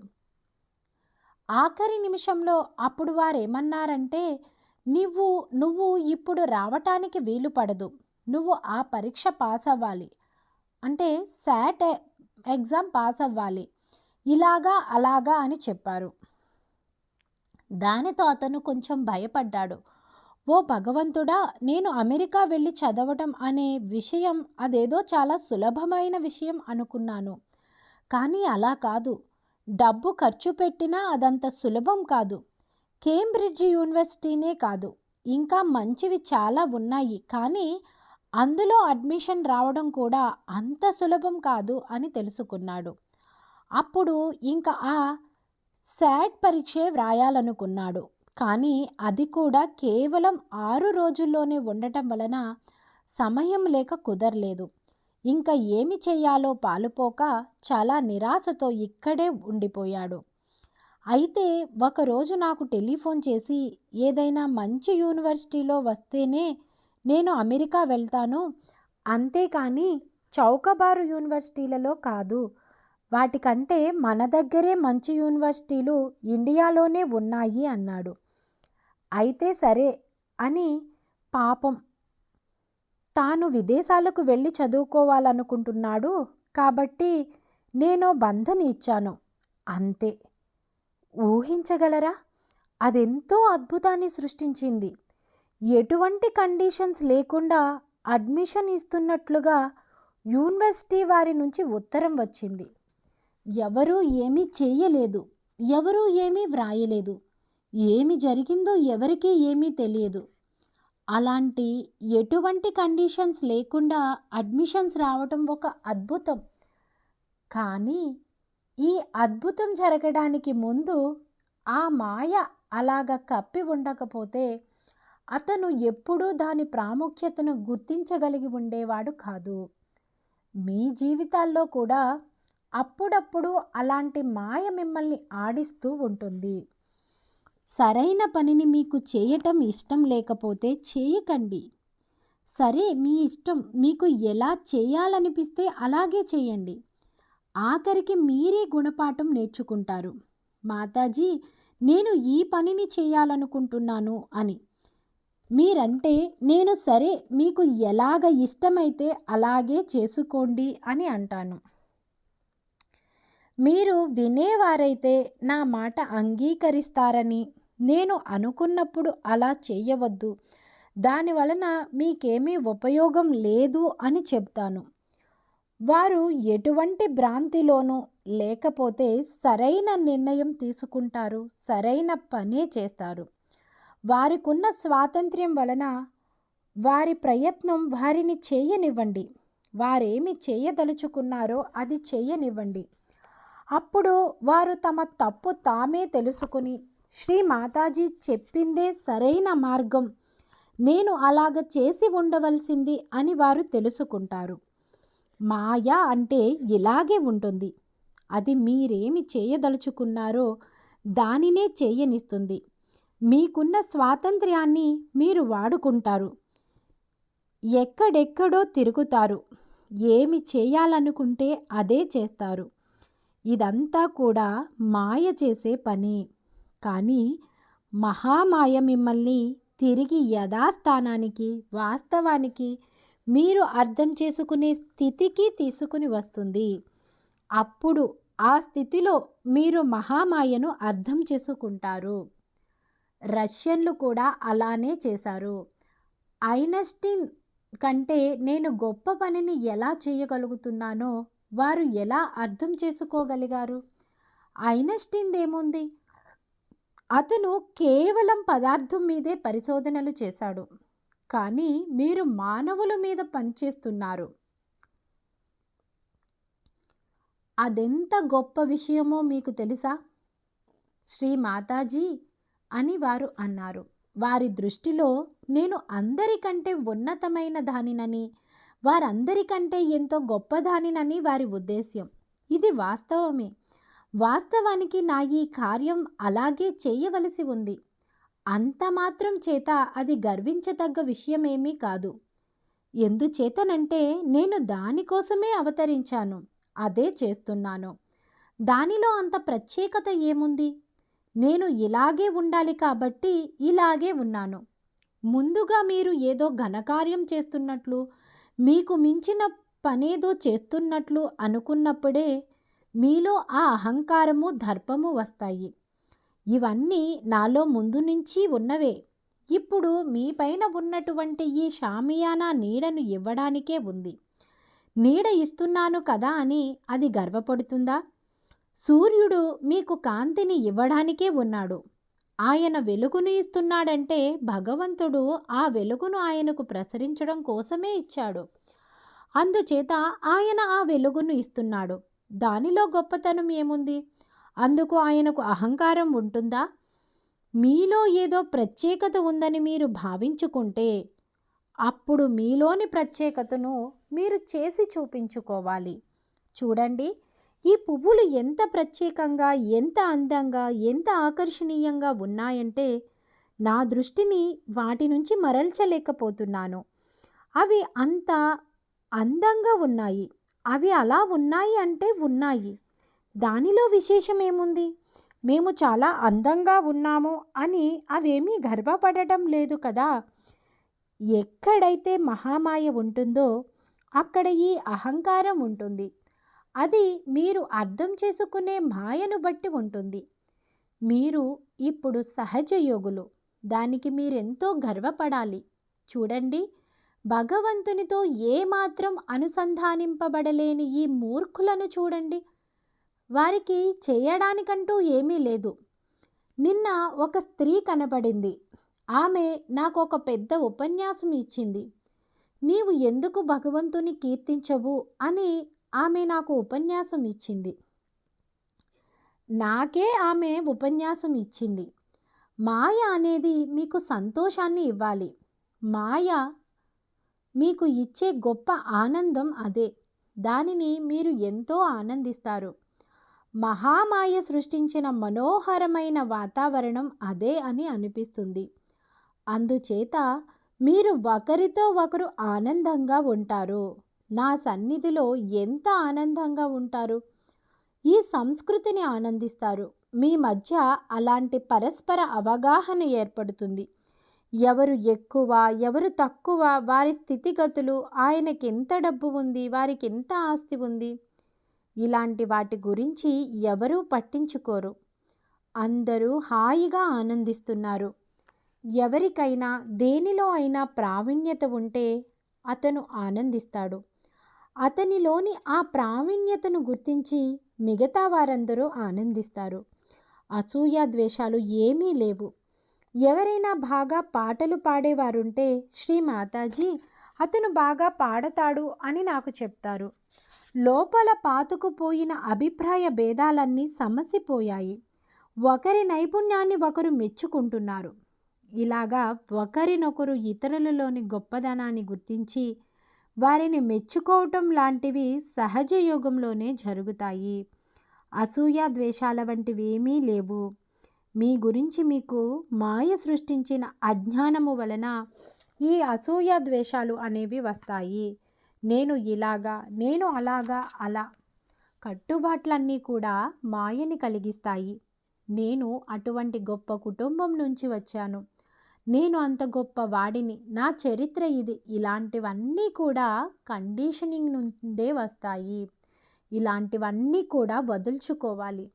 ఆఖరి నిమిషంలో అప్పుడు వారేమన్నారంటే, నువ్వు ఇప్పుడు రావటానికి వీలు పడదు, నువ్వు ఆ పరీక్ష పాస్ అవ్వాలి, అంటే శాట్ ఎగ్జామ్ పాస్ అవ్వాలి, ఇలాగా అలాగా అని చెప్పారు. దానితో అతను కొంచెం భయపడ్డాడు. ఓ భగవంతుడా, నేను అమెరికా వెళ్ళి చదవటం అనే విషయం అదేదో చాలా సులభమైన విషయం అనుకున్నాను. కానీ అలా కాదు. డబ్బు ఖర్చు పెట్టినా అదంత సులభం కాదు. కేంబ్రిడ్జ్ యూనివర్సిటీనే కాదు, ఇంకా మంచివి చాలా ఉన్నాయి. కానీ అందులో అడ్మిషన్ రావడం కూడా అంత సులభం కాదు అని తెలుసుకున్నాడు. అప్పుడు ఇంకా ఆ శాట్ పరీక్షే వ్రాయాలనుకున్నాడు. కానీ అది కూడా కేవలం 6 రోజుల్లోనే ఉండటం వలన సమయం లేక కుదరలేదు. ఇంకా ఏమి చేయాలో పాలుపోక చాలా నిరాశతో ఇక్కడే ఉండిపోయాడు. అయితే ఒకరోజు నాకు టెలిఫోన్ చేసి, ఏదైనా మంచి యూనివర్సిటీలో వస్తేనే నేను అమెరికా వెళ్తాను, అంతేకాని చౌకబారు యూనివర్సిటీలలో కాదు. వాటికంటే మన దగ్గరే మంచి యూనివర్సిటీలు ఇండియాలోనే ఉన్నాయి అన్నాడు. అయితే సరే అని, పాపం తాను విదేశాలకు వెళ్ళి చదువుకోవాలనుకుంటున్నాడు కాబట్టి నేను బంధని ఇచ్చాను. అంతే. ఊహించగలరా? అదెంతో అద్భుతాన్ని సృష్టించింది. ఎటువంటి కండిషన్స్ లేకుండా అడ్మిషన్ ఇస్తున్నట్లుగా యూనివర్సిటీ వారి నుంచి ఉత్తరం వచ్చింది. ఎవరూ ఏమీ చేయలేదు, ఎవరూ ఏమీ వ్రాయలేదు. ఏమి జరిగిందో ఎవరికీ ఏమీ తెలియదు. అలాంటి ఎటువంటి కండిషన్స్ లేకుండా అడ్మిషన్స్ రావటం ఒక అద్భుతం. కానీ ఈ అద్భుతం జరగడానికి ముందు ఆ మాయ అలాగ కప్పి ఉండకపోతే అతను ఎప్పుడూ దాని ప్రాముఖ్యతను గుర్తించగలిగి ఉండేవాడు కాదు. మీ జీవితాల్లో కూడా అప్పుడప్పుడు అలాంటి మాయ మిమ్మల్ని ఆడిస్తూ ఉంటుంది. సరైన పనిని మీకు చేయటం ఇష్టం లేకపోతే చేయకండి. సరే, మీ ఇష్టం, మీకు ఎలా చేయాలనిపిస్తే అలాగే చేయండి. ఆఖరికి మీరే గుణపాఠం నేర్చుకుంటారు. మాతాజీ, నేను ఈ పనిని చేయాలనుకుంటున్నాను అని మీరంటే, నేను సరే, మీకు ఎలాగ ఇష్టమైతే అలాగే చేసుకోండి అని అంటాను. మీరు వినేవారైతే నా మాట అంగీకరిస్తారని, నేను అనుకున్నప్పుడు అలా చేయవద్దు, దానివలన మీకేమీ ఉపయోగం లేదు అని చెప్తాను. వారు ఎటువంటి భ్రాంతిలోనూ లేకపోతే సరైన నిర్ణయం తీసుకుంటారు, సరైన పనే చేస్తారు. వారికున్న స్వాతంత్ర్యం వలన వారి ప్రయత్నం వారిని చేయనివ్వండి. వారేమి చేయదలుచుకున్నారో అది చేయనివ్వండి. అప్పుడు వారు తమ తప్పు తామే తెలుసుకుని, శ్రీ మాతాజీ చెప్పిందే సరైన మార్గం, నేను అలాగ చేసి ఉండవలసింది అని వారు తెలుసుకుంటారు. మాయ అంటే ఇలాగే ఉంటుంది. అది మీరేమి చేయదలుచుకున్నారో దానినే చేయనిస్తుంది. మీకున్న స్వాతంత్ర్యాన్ని మీరు వాడుకుంటారు. ఎక్కడెక్కడో తిరుగుతారు. ఏమి చేయాలనుకుంటే అదే చేస్తారు. ఇదంతా కూడా మాయ చేసే పని. కానీ మహామాయ మిమ్మల్ని తిరిగి యథాస్థానానికి, వాస్తవానికి, మీరు అర్థం చేసుకునే స్థితికి తీసుకుని వస్తుంది. అప్పుడు ఆ స్థితిలో మీరు మహామాయను అర్థం చేసుకుంటారు. రష్యన్లు కూడా అలానే చేశారు. ఐన్స్టీన్ కంటే నేను గొప్ప పనిని ఎలా చేయగలుగుతున్నానో వారు ఎలా అర్థం చేసుకోగలిగారు? ఐన్‌స్టీన్‌దేముంది? అతను కేవలం పదార్థం మీదే పరిశోధనలు చేశాడు. కానీ మీరు మానవుల మీద పనిచేస్తున్నారు. అదెంత గొప్ప విషయమో మీకు తెలుసా? శ్రీ మాతాజీ అని వారు అన్నారు. వారి దృష్టిలో నేను అందరికంటే ఉన్నతమైన దానినని, వారందరికంటే ఎంతో గొప్పదానినని వారి ఉద్దేశ్యం. ఇది వాస్తవమే. వాస్తవానికి నా ఈ కార్యం అలాగే చేయవలసి ఉంది. అంత మాత్రం చేత అది గర్వించదగ్గ విషయమేమీ కాదు. ఎందుచేతనంటే నేను దానికోసమే అవతరించాను. అదే చేస్తున్నాను. దానిలో అంత ప్రత్యేకత ఏముంది? నేను ఇలాగే ఉండాలి కాబట్టి ఇలాగే ఉన్నాను. ముందుగా మీరు ఏదో ఘనకార్యం చేస్తున్నట్లు, మీకు మించిన పనేదో చేస్తున్నట్లు అనుకున్నప్పుడే మీలో ఆ అహంకారము, దర్పము వస్తాయి. ఇవన్నీ నాలో ముందు నుంచి ఉన్నవే. ఇప్పుడు మీ పైన ఉన్నటువంటి ఈ షామియానా నీడను ఇవ్వడానికే ఉంది. నీడ ఇస్తున్నాను కదా అని అది గర్వపడుతుందా? సూర్యుడు మీకు కాంతిని ఇవ్వడానికే ఉన్నాడు. ఆయన వెలుగును ఇస్తున్నాడంటే భగవంతుడు ఆ వెలుగును ఆయనకు ప్రసరించడం కోసమే ఇచ్చాడు. అందుచేత ఆయన ఆ వెలుగును ఇస్తున్నాడు. దానిలో గొప్పతనం ఏముంది? అందుకు ఆయనకు అహంకారం ఉంటుందా? మీలో ఏదో ప్రత్యేకత ఉందని మీరు భావించుకుంటే అప్పుడు మీలోని ప్రత్యేకతను మీరు చేసి చూపించుకోవాలి. చూడండి, ఈ పువ్వులు ఎంత ప్రత్యేకంగా, ఎంత అందంగా, ఎంత ఆకర్షణీయంగా ఉన్నాయంటే నా దృష్టిని వాటి నుంచి మరల్చలేకపోతున్నాను. అవి అంత అందంగా ఉన్నాయి. అవి అలా ఉన్నాయి అంటే ఉన్నాయి. దానిలో విశేషమేముంది? మేము చాలా అందంగా ఉన్నాము అని అవేమీ గర్వపడటం లేదు కదా. ఎక్కడైతే మహామాయ ఉంటుందో అక్కడ ఈ అహంకారం ఉంటుంది. అది మీరు అర్థం చేసుకునే మాయను బట్టి ఉంటుంది. మీరు ఇప్పుడు సహజ యోగులు. దానికి మీరెంతో గర్వపడాలి. చూడండి, భగవంతునితో ఏమాత్రం అనుసంధానింపబడలేని ఈ మూర్ఖులను చూడండి. వారికి చేయడానికంటూ ఏమీ లేదు. నిన్న ఒక స్త్రీ కనపడింది. ఆమె నాకు ఒక పెద్ద ఉపన్యాసం ఇచ్చింది. నీవు ఎందుకు భగవంతుని కీర్తించవు అని ఆమె నాకు ఉపన్యాసం ఇచ్చింది. నాకే ఆమె ఉపన్యాసం ఇచ్చింది. మాయ అనేది మీకు సంతోషాన్ని ఇవ్వాలి. మాయ మీకు ఇచ్చే గొప్ప ఆనందం అదే. దానిని మీరు ఎంతో ఆనందిస్తారు. మహామాయ సృష్టించిన మనోహరమైన వాతావరణం అదే అని అనిపిస్తుంది. అందుచేత మీరు ఒకరితో ఒకరు ఆనందంగా ఉంటారు. నా సన్నిధిలో ఎంత ఆనందంగా ఉంటారు. ఈ సంస్కృతిని ఆనందిస్తారు. మీ మధ్య అలాంటి పరస్పర అవగాహన ఏర్పడుతుంది. ఎవరు ఎక్కువ, ఎవరు తక్కువ, వారి స్థితిగతులు, ఆయనకి ఎంత డబ్బు ఉంది, వారికి ఎంత ఆస్తి ఉంది, ఇలాంటి వాటి గురించి ఎవరూ పట్టించుకోరు. అందరూ హాయిగా ఆనందిస్తున్నారు. ఎవరికైనా దేనిలో అయినా ప్రావీణ్యత ఉంటే అతను ఆనందిస్తాడు. అతనిలోని ఆ ప్రావీణ్యతను గుర్తించి మిగతా వారందరూ ఆనందిస్తారు. అసూయ, ద్వేషాలు ఏమీ లేవు. ఎవరైనా బాగా పాటలు పాడేవారుంటే శ్రీ మాతాజీ అతను బాగా పాడతాడు అని నాకు చెప్తారు. లోపల పాతుకుపోయిన అభిప్రాయ భేదాలన్నీ సమసిపోయాయి. ఒకరి నైపుణ్యాన్ని ఒకరు మెచ్చుకుంటున్నారు. ఇలాగా ఒకరినొకరు ఇతరులలోని గొప్పదనాన్ని గుర్తించి వారిని మెచ్చుకోవటం లాంటివి సహజ యోగంలోనే జరుగుతాయి. అసూయ, ద్వేషాల వంటివి ఏమీ లేవు. మీ గురించి మీకు మాయ సృష్టించిన అజ్ఞానము వలన ఈ అసూయ, ద్వేషాలు అనేవి వస్తాయి. నేను ఇలాగా, నేను అలాగా, అలా కట్టుబాట్లన్నీ కూడా మాయని కలిగిస్తాయి. నేను అటువంటి గొప్ప కుటుంబం నుంచి వచ్చాను. నేను అంత గొప్ప వాడిని. నా చరిత్ర ఇది. ఇలాంటివన్నీ కూడా కండిషనింగ్ నుండే వస్తాయి. ఇలాంటివన్నీ కూడా వదుల్చుకోవాలి.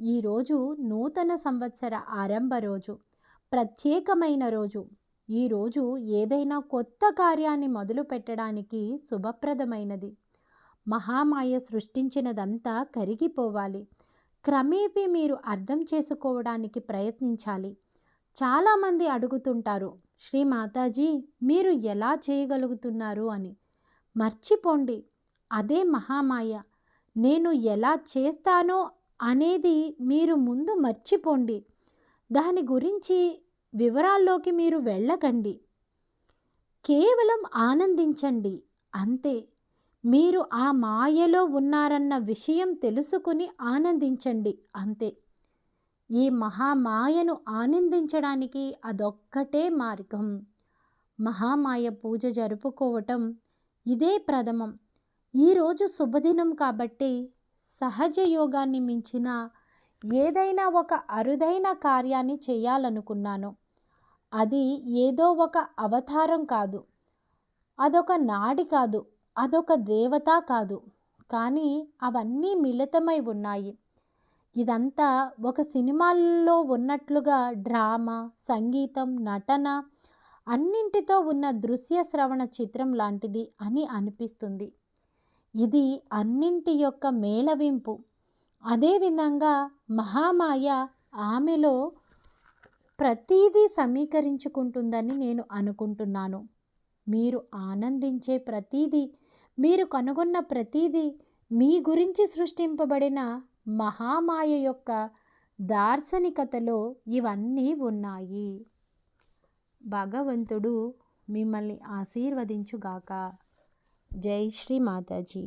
ఈరోజు నూతన సంవత్సర ఆరంభ రోజు, ప్రత్యేకమైన రోజు. ఈరోజు ఏదైనా కొత్త కార్యాన్ని మొదలు పెట్టడానికి శుభప్రదమైనది. మహామాయ సృష్టించినదంతా కరిగిపోవాలి. క్రమేపీ మీరు అర్థం చేసుకోవడానికి ప్రయత్నించాలి. చాలామంది అడుగుతుంటారు, శ్రీ మాతాజీ మీరు ఎలా చేయగలుగుతున్నారు అని. మర్చిపోండి, అదే మహామాయ. నేను ఎలా చేస్తానో అనేది మీరు ముందు మర్చిపోండి. దాని గురించి వివరాల్లోకి మీరు వెళ్ళకండి. కేవలం ఆనందించండి అంతే. మీరు ఆ మాయలో ఉన్నారన్న విషయం తెలుసుకుని ఆనందించండి అంతే. ఈ మహామాయను ఆనందించడానికి అదొక్కటే మార్గం. మహామాయ పూజ జరుపుకోవటం ఇదే ప్రథమం. ఈరోజు శుభదినం కాబట్టి సహజ యోగాన్ని మించిన ఏదైనా ఒక అరుదైన కార్యాన్ని చేయాలనుకున్నాను. అది ఏదో ఒక అవతారం కాదు, అదొక నాడి కాదు, అదొక దేవత కాదు, కానీ అవన్నీ మిళితమై ఉన్నాయి. ఇదంతా ఒక సినిమాల్లో ఉన్నట్లుగా డ్రామా, సంగీతం, నటన అన్నింటితో ఉన్న దృశ్య శ్రవణ చిత్రం లాంటిది అని అనిపిస్తుంది. ఇది అన్నింటి యొక్క మేళవింపు. అదేవిధంగా మహామాయ ఆమెలో ప్రతీదీ సమీకరించుకుంటుందని నేను అనుకుంటున్నాను. మీరు ఆనందించే ప్రతీదీ, మీరు కనుగొన్న ప్రతీదీ మీ గురించి సృష్టింపబడిన మహామాయ యొక్క దార్శనికతలో ఇవన్నీ ఉన్నాయి. భగవంతుడు మిమ్మల్ని ఆశీర్వదించుగాక. జై శ్రీ మాతాజీ.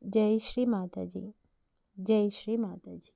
జై శ్రీ మాతాజీ. జై శ్రీ మాతాజీ.